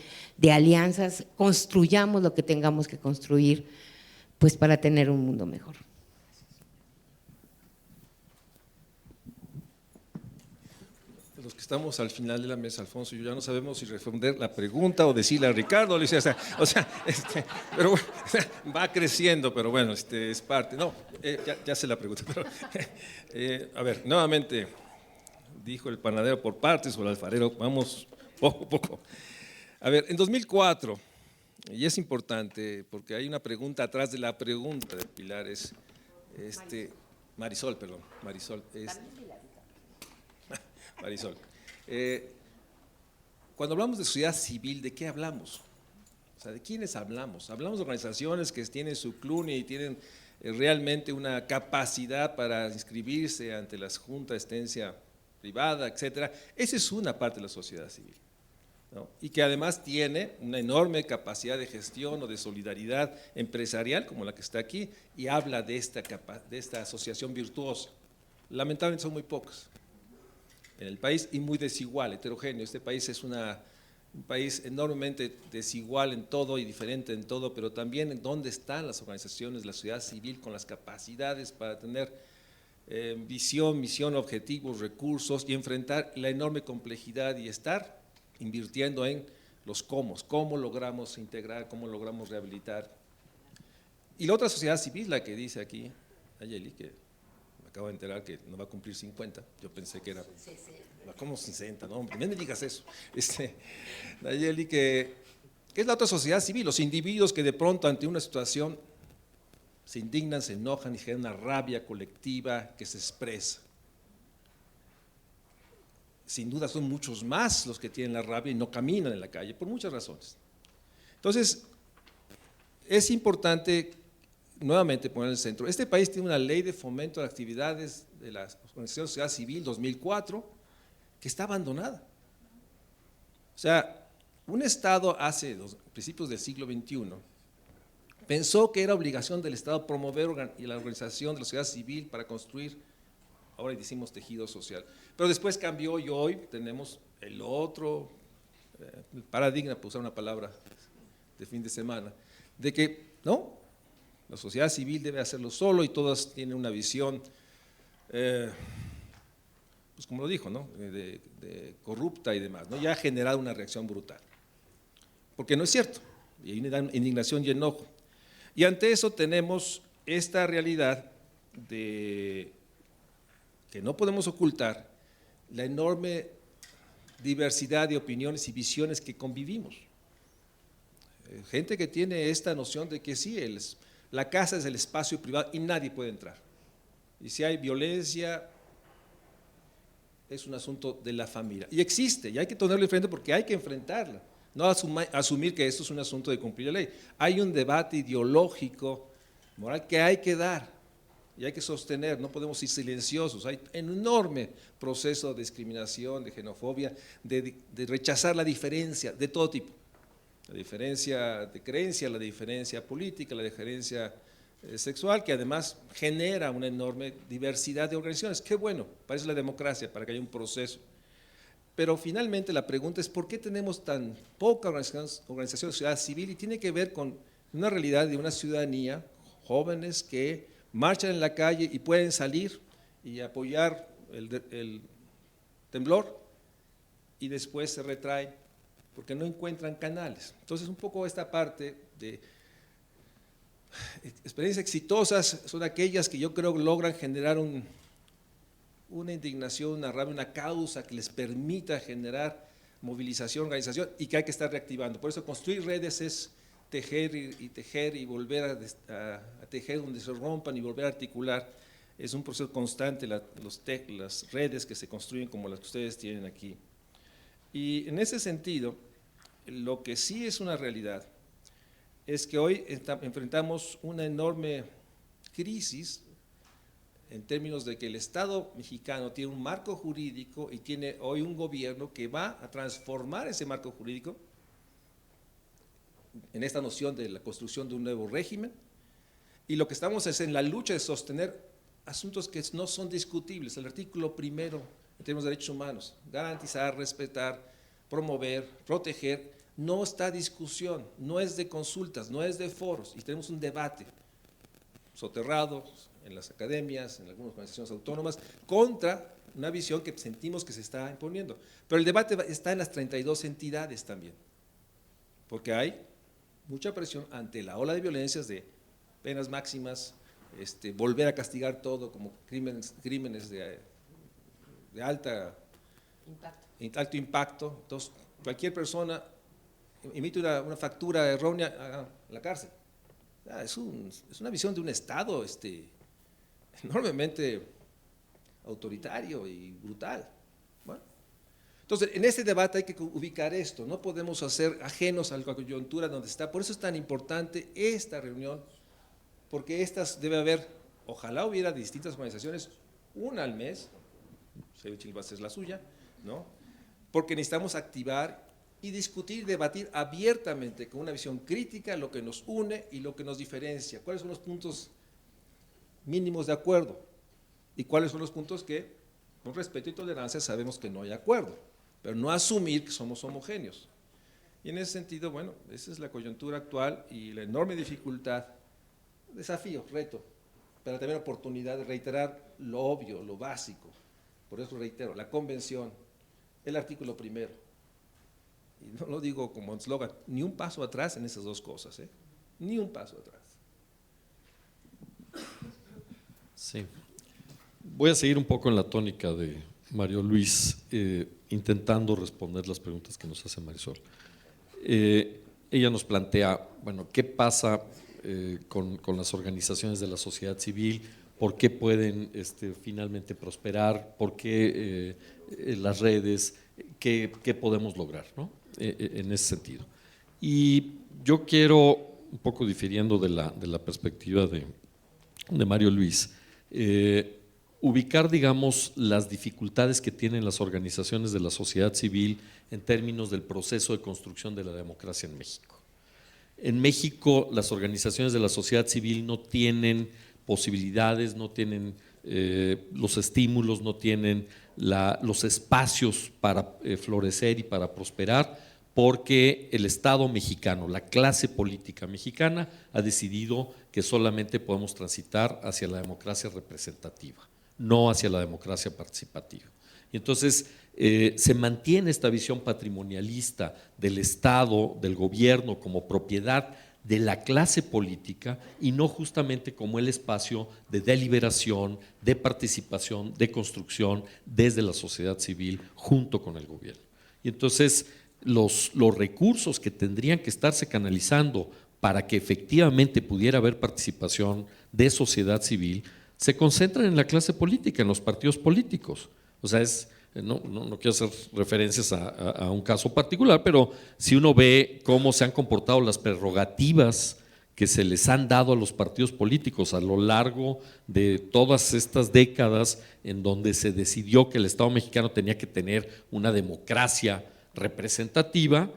alianzas, construyamos lo que tengamos que construir, pues para tener un mundo mejor. Los que estamos al final de la mesa, Alfonso y yo, ya no sabemos si responder la pregunta o decirle a Ricardo, pero bueno, va creciendo, pero bueno, es parte. No, ya sé la pregunta, pero a ver, nuevamente, dijo el panadero por partes o el alfarero, vamos poco a poco. A ver, en 2004, y es importante porque hay una pregunta atrás de la pregunta de Pilar, Marisol. Cuando hablamos de sociedad civil, ¿de qué hablamos? O sea, ¿de quiénes hablamos? Hablamos de organizaciones que tienen su CLUNI y tienen realmente una capacidad para inscribirse ante las juntas de asistencia privada, etcétera. Esa es una parte de la sociedad civil, ¿no? Y que además tiene una enorme capacidad de gestión o de solidaridad empresarial, como la que está aquí, y habla de esta asociación virtuosa. Lamentablemente son muy pocas en el país y muy desigual, heterogéneo. Este país es un país enormemente desigual en todo y diferente en todo, pero también en dónde están las organizaciones de la sociedad civil con las capacidades para tener visión, misión, objetivos, recursos y enfrentar la enorme complejidad y estar invirtiendo en los cómo logramos integrar, cómo logramos rehabilitar. Y la otra sociedad civil, la que dice aquí Nayeli, que me acabo de enterar que no va a cumplir 50, yo pensé que era… ¿Cómo 60? No, hombre, no me digas eso. Nayeli, que es la otra sociedad civil, los individuos que de pronto ante una situación se indignan, se enojan y generan una rabia colectiva que se expresa. Sin duda son muchos más los que tienen la rabia y no caminan en la calle, por muchas razones. Entonces, es importante nuevamente poner en el centro. Este país tiene una ley de fomento de actividades de la organización de sociedad civil 2004 que está abandonada. O sea, un Estado hace los principios del siglo XXI pensó que era obligación del Estado promover la organización de la sociedad civil para construir, ahora decimos tejido social, pero después cambió y hoy tenemos el otro paradigma, por usar una palabra de fin de semana, de que no, la sociedad civil debe hacerlo solo y todas tienen una visión, pues como lo dijo, ¿no? de corrupta y demás, ¿no? Ya ha generado una reacción brutal, porque no es cierto, y hay una indignación y enojo. Y ante eso tenemos esta realidad de que no podemos ocultar la enorme diversidad de opiniones y visiones que convivimos. Gente que tiene esta noción de que sí, la casa es el espacio privado y nadie puede entrar. Y si hay violencia, es un asunto de la familia. Y existe, y hay que tenerlo enfrente porque hay que enfrentarla. No asumir que esto es un asunto de cumplir la ley. Hay un debate ideológico, moral, que hay que dar y hay que sostener, no podemos ir silenciosos. Hay un enorme proceso de discriminación, de xenofobia, de rechazar la diferencia de todo tipo. La diferencia de creencia, la diferencia política, la diferencia sexual, que además genera una enorme diversidad de organizaciones. Qué bueno, para eso es la democracia, para que haya un proceso. Pero finalmente la pregunta es ¿por qué tenemos tan poca organización de sociedad civil? Y tiene que ver con una realidad de una ciudadanía, jóvenes que marchan en la calle y pueden salir y apoyar el temblor y después se retraen porque no encuentran canales. Entonces un poco esta parte de experiencias exitosas son aquellas que yo creo logran generar una indignación, una rabia, una causa que les permita generar movilización, organización y que hay que estar reactivando. Por eso construir redes es tejer y tejer y volver a tejer donde se rompan y volver a articular. Es un proceso constante, las redes que se construyen como las que ustedes tienen aquí. Y en ese sentido, lo que sí es una realidad es que hoy enfrentamos una enorme crisis en términos de que el Estado mexicano tiene un marco jurídico y tiene hoy un gobierno que va a transformar ese marco jurídico en esta noción de la construcción de un nuevo régimen, y lo que estamos es en la lucha de sostener asuntos que no son discutibles. El artículo primero en términos de derechos humanos, garantizar, respetar, promover, proteger, no está discusión, no es de consultas, no es de foros, y tenemos un debate soterrado en las academias, en algunas organizaciones autónomas, contra una visión que sentimos que se está imponiendo. Pero el debate está en las 32 entidades también, porque hay mucha presión ante la ola de violencias de penas máximas, volver a castigar todo como crímenes de alto impacto. Entonces, cualquier persona emite una factura errónea a la cárcel. Es una visión de un Estado enormemente autoritario y brutal. Bueno, entonces, en este debate hay que ubicar esto, no podemos hacer ajenos a la coyuntura donde está. Por eso es tan importante esta reunión, porque debe haber, ojalá hubiera distintas organizaciones, una al mes, Xochitl va a ser la suya, ¿no? Porque necesitamos activar y discutir, debatir abiertamente con una visión crítica lo que nos une y lo que nos diferencia, cuáles son los puntos mínimos de acuerdo y cuáles son los puntos que, con respeto y tolerancia, sabemos que no hay acuerdo, pero no asumir que somos homogéneos. Y en ese sentido, bueno, esa es la coyuntura actual y la enorme dificultad, desafío, reto, pero también oportunidad de reiterar lo obvio, lo básico. Por eso reitero, la convención, el artículo primero, y no lo digo como eslogan, ni un paso atrás en esas dos cosas, ni un paso atrás. Sí. Voy a seguir un poco en la tónica de Mario Luis, intentando responder las preguntas que nos hace Marisol. Ella nos plantea, bueno, ¿qué pasa con las organizaciones de la sociedad civil? ¿Por qué pueden finalmente prosperar? ¿Por qué las redes? ¿Qué podemos lograr, ¿no? En ese sentido. Y yo quiero un poco difiriendo de la perspectiva de Mario Luis, ubicar, digamos, las dificultades que tienen las organizaciones de la sociedad civil en términos del proceso de construcción de la democracia en México. En México, las organizaciones de la sociedad civil no tienen posibilidades, no tienen los estímulos, no tienen los espacios para florecer y para prosperar, porque el Estado mexicano, la clase política mexicana, ha decidido que solamente podemos transitar hacia la democracia representativa, no hacia la democracia participativa. Y entonces se mantiene esta visión patrimonialista del Estado, del gobierno, como propiedad de la clase política y no justamente como el espacio de deliberación, de participación, de construcción desde la sociedad civil junto con el gobierno. Y entonces los recursos que tendrían que estarse canalizando para que efectivamente pudiera haber participación de sociedad civil se concentran en la clase política, en los partidos políticos. O sea, no quiero hacer referencias a un caso particular, pero si uno ve cómo se han comportado las prerrogativas que se les han dado a los partidos políticos a lo largo de todas estas décadas en donde se decidió que el Estado mexicano tenía que tener una democracia representativa,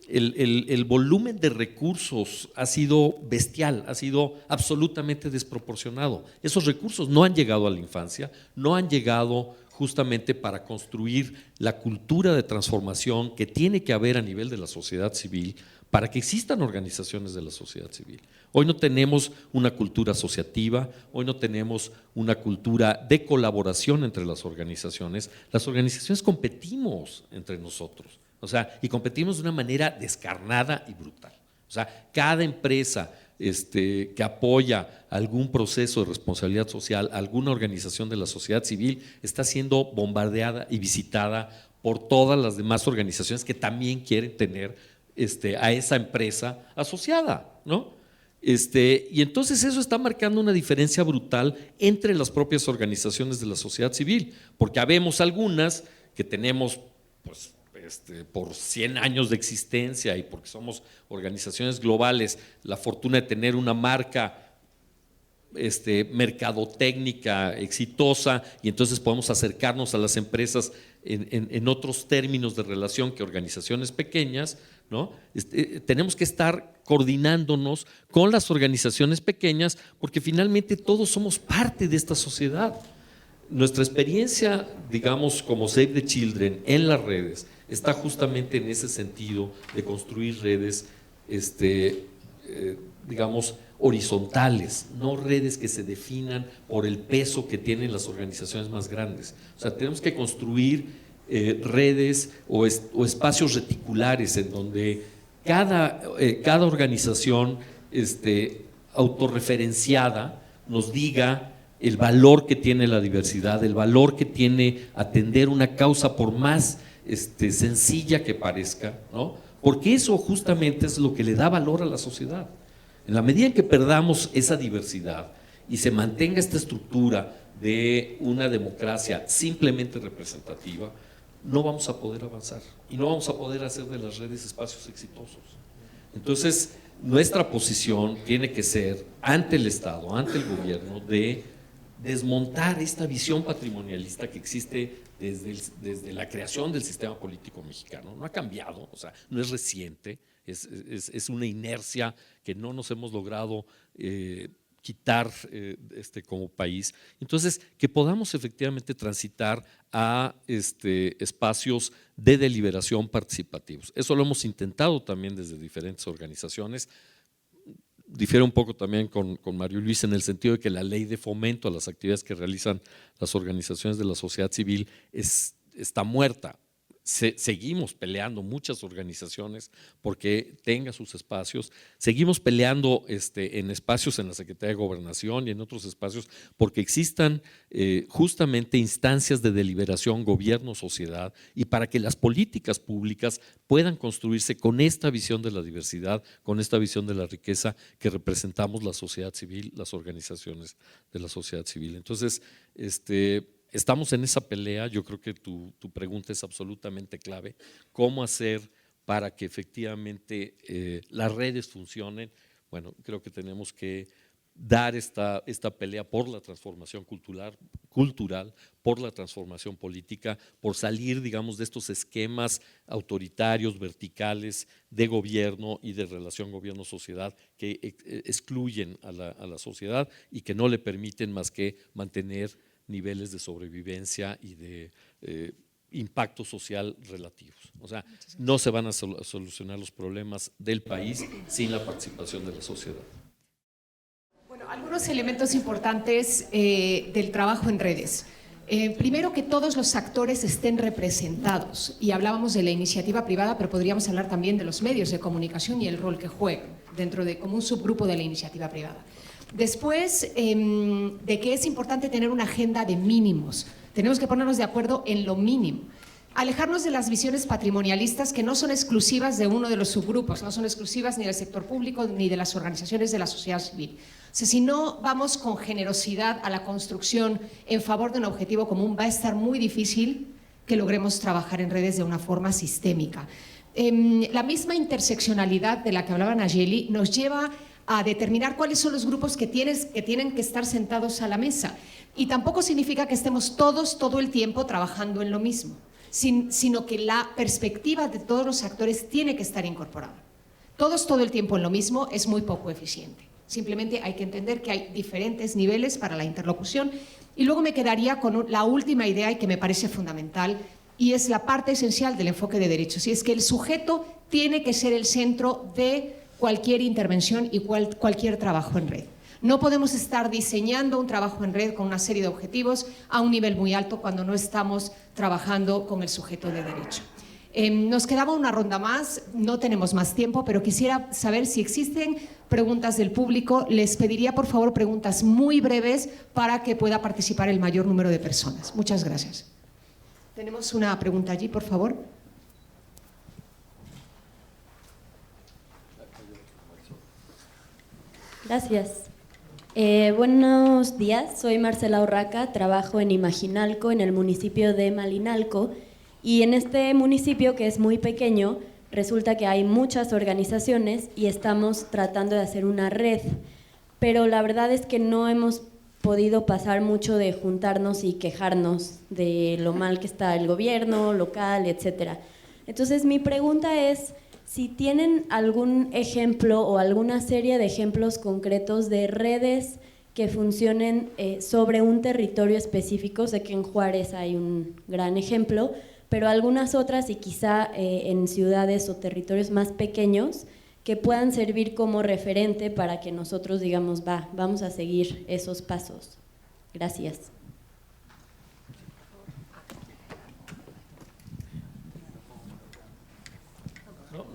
el volumen de recursos ha sido bestial, ha sido absolutamente desproporcionado. Esos recursos no han llegado a la infancia, no han llegado justamente para construir la cultura de transformación que tiene que haber a nivel de la sociedad civil para que existan organizaciones de la sociedad civil. Hoy no tenemos una cultura asociativa, hoy no tenemos una cultura de colaboración entre las organizaciones competimos entre nosotros, o sea, y competimos de una manera descarnada y brutal. O sea, cada empresa que apoya algún proceso de responsabilidad social, alguna organización de la sociedad civil, está siendo bombardeada y visitada por todas las demás organizaciones que también quieren tener a esa empresa asociada, ¿no? Y entonces eso está marcando una diferencia brutal entre las propias organizaciones de la sociedad civil, porque habemos algunas que tenemos, pues, por 100 años de existencia y porque somos organizaciones globales, la fortuna de tener una marca mercadotécnica exitosa y entonces podemos acercarnos a las empresas en otros términos de relación que organizaciones pequeñas, ¿no? Tenemos que estar coordinándonos con las organizaciones pequeñas porque finalmente todos somos parte de esta sociedad. Nuestra experiencia, digamos, como Save the Children en las redes está justamente en ese sentido de construir redes, digamos, horizontales, no redes que se definan por el peso que tienen las organizaciones más grandes. O sea, tenemos que construir redes o espacios reticulares en donde cada organización autorreferenciada nos diga el valor que tiene la diversidad, el valor que tiene atender una causa por más sencilla que parezca, ¿no? Porque eso justamente es lo que le da valor a la sociedad. En la medida en que perdamos esa diversidad y se mantenga esta estructura de una democracia simplemente representativa, no vamos a poder avanzar y no vamos a poder hacer de las redes espacios exitosos. Entonces, nuestra posición tiene que ser ante el Estado, ante el gobierno, de desmontar esta visión patrimonialista que existe desde la creación del sistema político mexicano. No ha cambiado, o sea, no es reciente, es una inercia que no nos hemos logrado quitar como país. Entonces, que podamos efectivamente transitar a espacios de deliberación participativos. Eso lo hemos intentado también desde diferentes organizaciones. Difiere un poco también con Mario Luis en el sentido de que la ley de fomento a las actividades que realizan las organizaciones de la sociedad civil está muerta. Seguimos peleando muchas organizaciones porque tenga sus espacios, seguimos peleando en espacios en la Secretaría de Gobernación y en otros espacios porque existan justamente instancias de deliberación, gobierno, sociedad, y para que las políticas públicas puedan construirse con esta visión de la diversidad, con esta visión de la riqueza que representamos la sociedad civil, las organizaciones de la sociedad civil. Entonces, estamos en esa pelea. Yo creo que tu pregunta es absolutamente clave. ¿Cómo hacer para que efectivamente las redes funcionen? bueno, creo que tenemos que dar esta pelea por la transformación cultural, por la transformación política, por salir, digamos, de estos esquemas autoritarios, verticales, de gobierno y de relación gobierno-sociedad que excluyen a la sociedad y que no le permiten más que mantener niveles de sobrevivencia y de impacto social relativos. O sea, no se van a solucionar los problemas del país sin la participación de la sociedad. Bueno, algunos elementos importantes del trabajo en redes. Primero, que todos los actores estén representados, y hablábamos de la iniciativa privada, pero podríamos hablar también de los medios de comunicación y el rol que juegan dentro de como un subgrupo de la iniciativa privada. Después, de que es importante tener una agenda de mínimos. Tenemos que ponernos de acuerdo en lo mínimo. Alejarnos de las visiones patrimonialistas que no son exclusivas de uno de los subgrupos, no son exclusivas ni del sector público ni de las organizaciones de la sociedad civil. O sea, si no vamos con generosidad a la construcción en favor de un objetivo común, va a estar muy difícil que logremos trabajar en redes de una forma sistémica. La misma interseccionalidad de la que hablaba Nayeli nos lleva a determinar cuáles son los grupos que tienen que estar sentados a la mesa. Y tampoco significa que estemos todos todo el tiempo trabajando en lo mismo, sino que la perspectiva de todos los actores tiene que estar incorporada. Todos todo el tiempo en lo mismo es muy poco eficiente. Simplemente hay que entender que hay diferentes niveles para la interlocución. Y luego me quedaría con la última idea y que me parece fundamental, y es la parte esencial del enfoque de derechos, y es que el sujeto tiene que ser el centro de cualquier intervención y cualquier trabajo en red. No podemos estar diseñando un trabajo en red con una serie de objetivos a un nivel muy alto cuando no estamos trabajando con el sujeto de derecho. Nos quedaba una ronda más, no tenemos más tiempo, pero quisiera saber si existen preguntas del público. Les pediría, por favor, preguntas muy breves para que pueda participar el mayor número de personas. Muchas gracias. Tenemos una pregunta allí, por favor. Gracias. Buenos días, soy Marcela Urraca, trabajo en Imaginalco, en el municipio de Malinalco, y en este municipio, que es muy pequeño, resulta que hay muchas organizaciones y estamos tratando de hacer una red, pero la verdad es que no hemos podido pasar mucho de juntarnos y quejarnos de lo mal que está el gobierno local, etcétera. Entonces mi pregunta es si tienen algún ejemplo o alguna serie de ejemplos concretos de redes que funcionen sobre un territorio específico. Sé que en Juárez hay un gran ejemplo, pero algunas otras y quizá en ciudades o territorios más pequeños que puedan servir como referente para que nosotros digamos, vamos a seguir esos pasos. Gracias.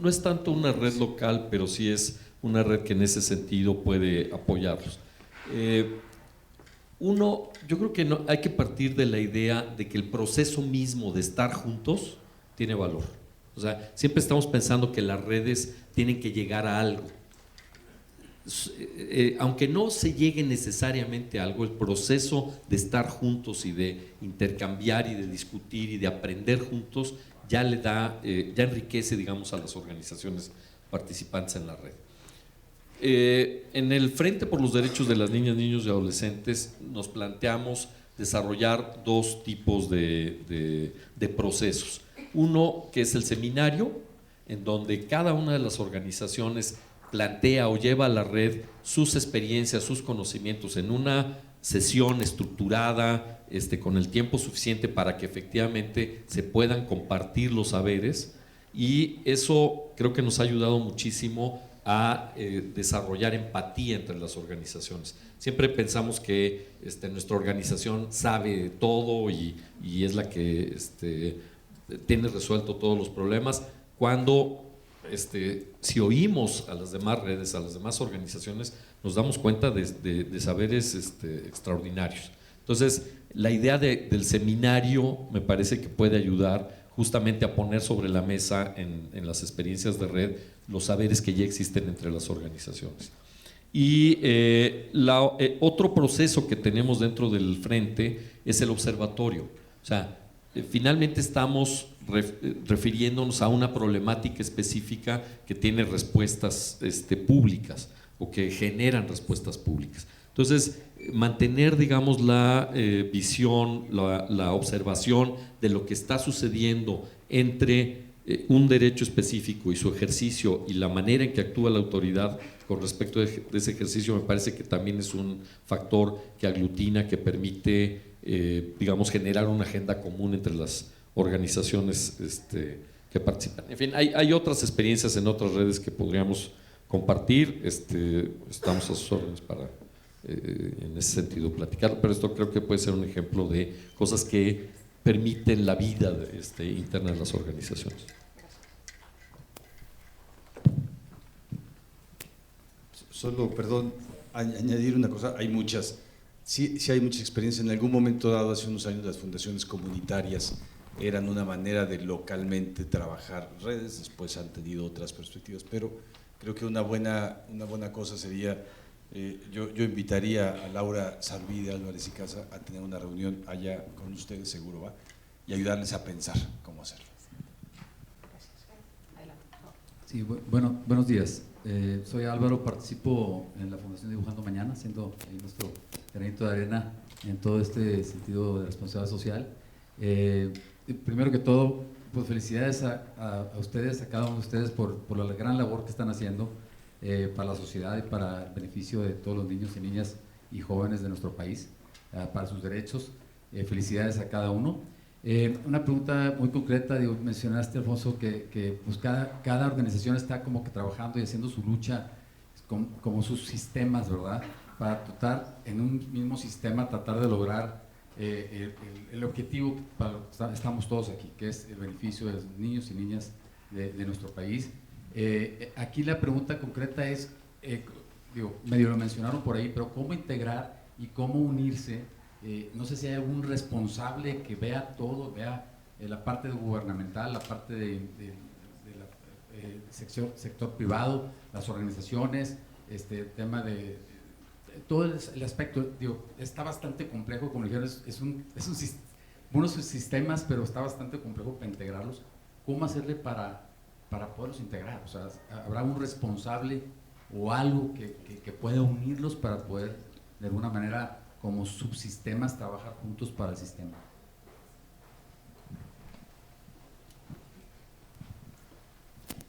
No es tanto una red local, pero sí es una red que en ese sentido puede apoyarlos. Yo creo que hay que partir de la idea de que el proceso mismo de estar juntos tiene valor. O sea, siempre estamos pensando que las redes tienen que llegar a algo. Aunque no se llegue necesariamente a algo, el proceso de estar juntos y de intercambiar y de discutir y de aprender juntos ya le da, ya enriquece, digamos, a las organizaciones participantes en la red. En el Frente por los Derechos de las Niñas, Niños y Adolescentes nos planteamos desarrollar dos tipos de procesos. Uno que es el seminario, en donde cada una de las organizaciones plantea o lleva a la red sus experiencias, sus conocimientos en una sesión estructurada, con el tiempo suficiente para que efectivamente se puedan compartir los saberes, y eso creo que nos ha ayudado muchísimo a desarrollar empatía entre las organizaciones. Siempre pensamos que nuestra organización sabe todo y es la que tiene resuelto todos los problemas, cuando si oímos a las demás redes, a las demás organizaciones, nos damos cuenta de saberes extraordinarios. Entonces, la idea del seminario me parece que puede ayudar justamente a poner sobre la mesa en las experiencias de red los saberes que ya existen entre las organizaciones. Y otro proceso que tenemos dentro del Frente es el observatorio. O sea, finalmente estamos refiriéndonos a una problemática específica que tiene respuestas públicas. o que generan respuestas públicas. Entonces, mantener, digamos, la visión, la observación de lo que está sucediendo entre un derecho específico y su ejercicio y la manera en que actúa la autoridad con respecto de ese ejercicio, me parece que también es un factor que aglutina, que permite, digamos, generar una agenda común entre las organizaciones que participan. En fin, hay otras experiencias en otras redes que podríamos compartir, estamos a sus órdenes para en ese sentido platicar, pero esto creo que puede ser un ejemplo de cosas que permiten la vida interna de las organizaciones. Solo, perdón, añadir una cosa, hay muchas, sí hay mucha experiencia. En algún momento dado, hace unos años, las fundaciones comunitarias eran una manera de localmente trabajar redes, después han tenido otras perspectivas, pero creo que una buena cosa sería, yo invitaría a Laura Sarví de Álvarez y Casa a tener una reunión allá con ustedes, seguro va, y ayudarles a pensar cómo hacerlo. Sí, buenos días. Soy Álvaro, participo en la Fundación Dibujando Mañana, haciendo ahí nuestro granito de arena en todo este sentido de responsabilidad social. Primero que todo, pues felicidades a ustedes, a cada uno de ustedes por la gran labor que están haciendo para la sociedad y para el beneficio de todos los niños y niñas y jóvenes de nuestro país, para sus derechos. Felicidades a cada uno. Una pregunta muy concreta, mencionaste, Alfonso, que pues cada organización está como que trabajando y haciendo su lucha como sus sistemas, ¿verdad? Para tratar en un mismo sistema, tratar de lograr el objetivo para lo que estamos todos aquí, que es el beneficio de los niños y niñas de nuestro país. Aquí la pregunta concreta es, medio lo mencionaron por ahí, pero ¿cómo integrar y cómo unirse? No sé si hay algún responsable que vea todo, vea la parte gubernamental, la parte del sector privado, las organizaciones, tema de todo el aspecto. Está bastante complejo, como dijeron, buenos sistemas, pero está bastante complejo para integrarlos. ¿Cómo hacerle para poderlos integrar? O sea, ¿habrá un responsable o algo que pueda unirlos para poder, de alguna manera, como subsistemas, trabajar juntos para el sistema?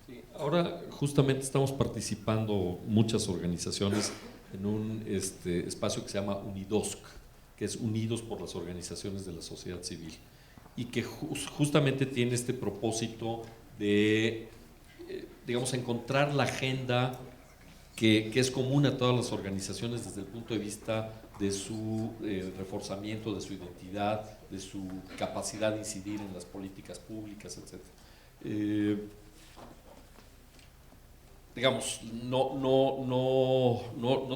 Sí, ahora justamente estamos participando muchas organizaciones en un espacio que se llama UNIDOSC, que es Unidos por las Organizaciones de la Sociedad Civil, y que justamente tiene este propósito de, digamos, encontrar la agenda que es común a todas las organizaciones desde el punto de vista de su reforzamiento, de su identidad, de su capacidad de incidir en las políticas públicas, etc. Digamos, no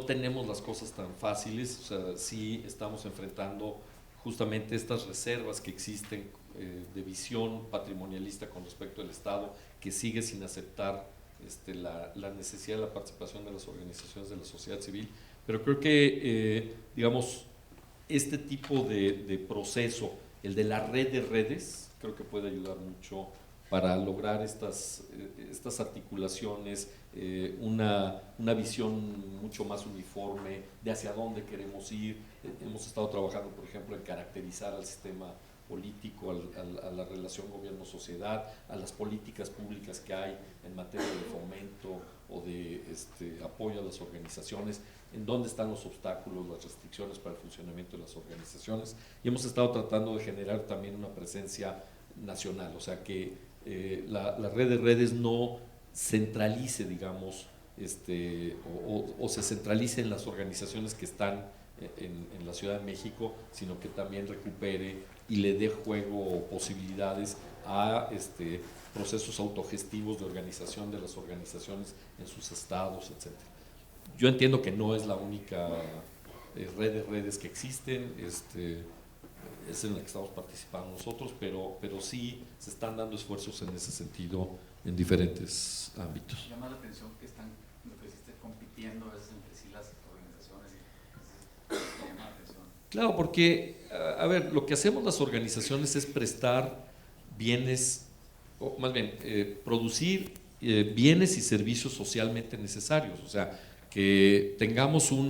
tenemos las cosas tan fáciles, o sea, sí estamos enfrentando justamente estas reservas que existen de visión patrimonialista con respecto al Estado, que sigue sin aceptar la necesidad de la participación de las organizaciones de la sociedad civil. Pero creo que, digamos, este tipo de proceso, el de la red de redes, creo que puede ayudar mucho para lograr estas articulaciones, una visión mucho más uniforme de hacia dónde queremos ir. Hemos estado trabajando, por ejemplo, en caracterizar al sistema político, a la relación gobierno-sociedad, a las políticas públicas que hay en materia de fomento o de apoyo a las organizaciones, en dónde están los obstáculos, las restricciones para el funcionamiento de las organizaciones, y hemos estado tratando de generar también una presencia nacional, o sea que la red de redes no centralice, digamos, o se centralice en las organizaciones que están en la Ciudad de México, sino que también recupere y le dé juego o posibilidades a procesos autogestivos de organización de las organizaciones en sus estados, etc. Yo entiendo que no es la única red de redes que existen, es en la que estamos participando nosotros, pero sí se están dando esfuerzos en ese sentido en diferentes ámbitos. Llama la atención que están compitiendo a veces entre sí las organizaciones. Llama la atención. Claro, porque, a ver, lo que hacemos las organizaciones es prestar bienes, o más bien, producir bienes y servicios socialmente necesarios. O sea, que tengamos un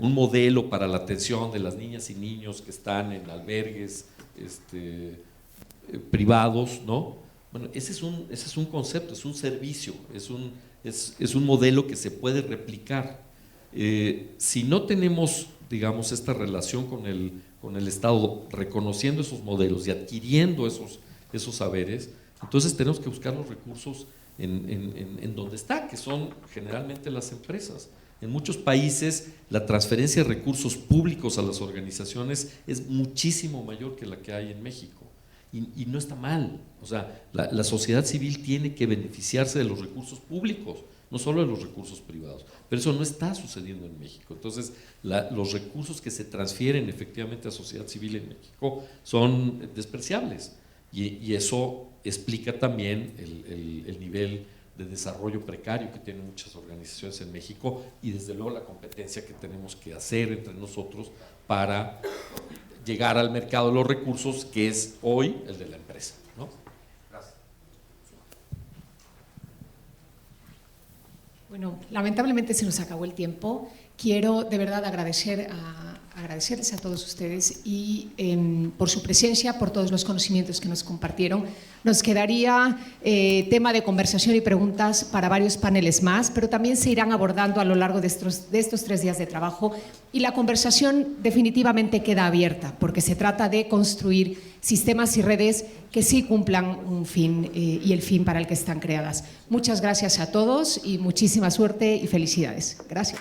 modelo para la atención de las niñas y niños que están en albergues privados, ¿no? Bueno, ese es un concepto, es un servicio, es un modelo que se puede replicar. Si no tenemos, digamos, esta relación con el Estado, reconociendo esos modelos y adquiriendo esos saberes, entonces tenemos que buscar los recursos en donde está, que son generalmente las empresas. En muchos países la transferencia de recursos públicos a las organizaciones es muchísimo mayor que la que hay en México. Y no está mal, o sea, la sociedad civil tiene que beneficiarse de los recursos públicos, no solo de los recursos privados, pero eso no está sucediendo en México. Entonces, los recursos que se transfieren efectivamente a sociedad civil en México son despreciables, y eso explica también el nivel de desarrollo precario que tienen muchas organizaciones en México, y desde luego la competencia que tenemos que hacer entre nosotros para llegar al mercado de los recursos, que es hoy el de la empresa, ¿no? Gracias. Bueno, lamentablemente se nos acabó el tiempo. Quiero de verdad agradecerles a todos ustedes y por su presencia, por todos los conocimientos que nos compartieron. Nos quedaría tema de conversación y preguntas para varios paneles más, pero también se irán abordando a lo largo de estos 3 días de trabajo, y la conversación definitivamente queda abierta, porque se trata de construir sistemas y redes que sí cumplan un fin y el fin para el que están creadas. Muchas gracias a todos y muchísima suerte y felicidades. Gracias.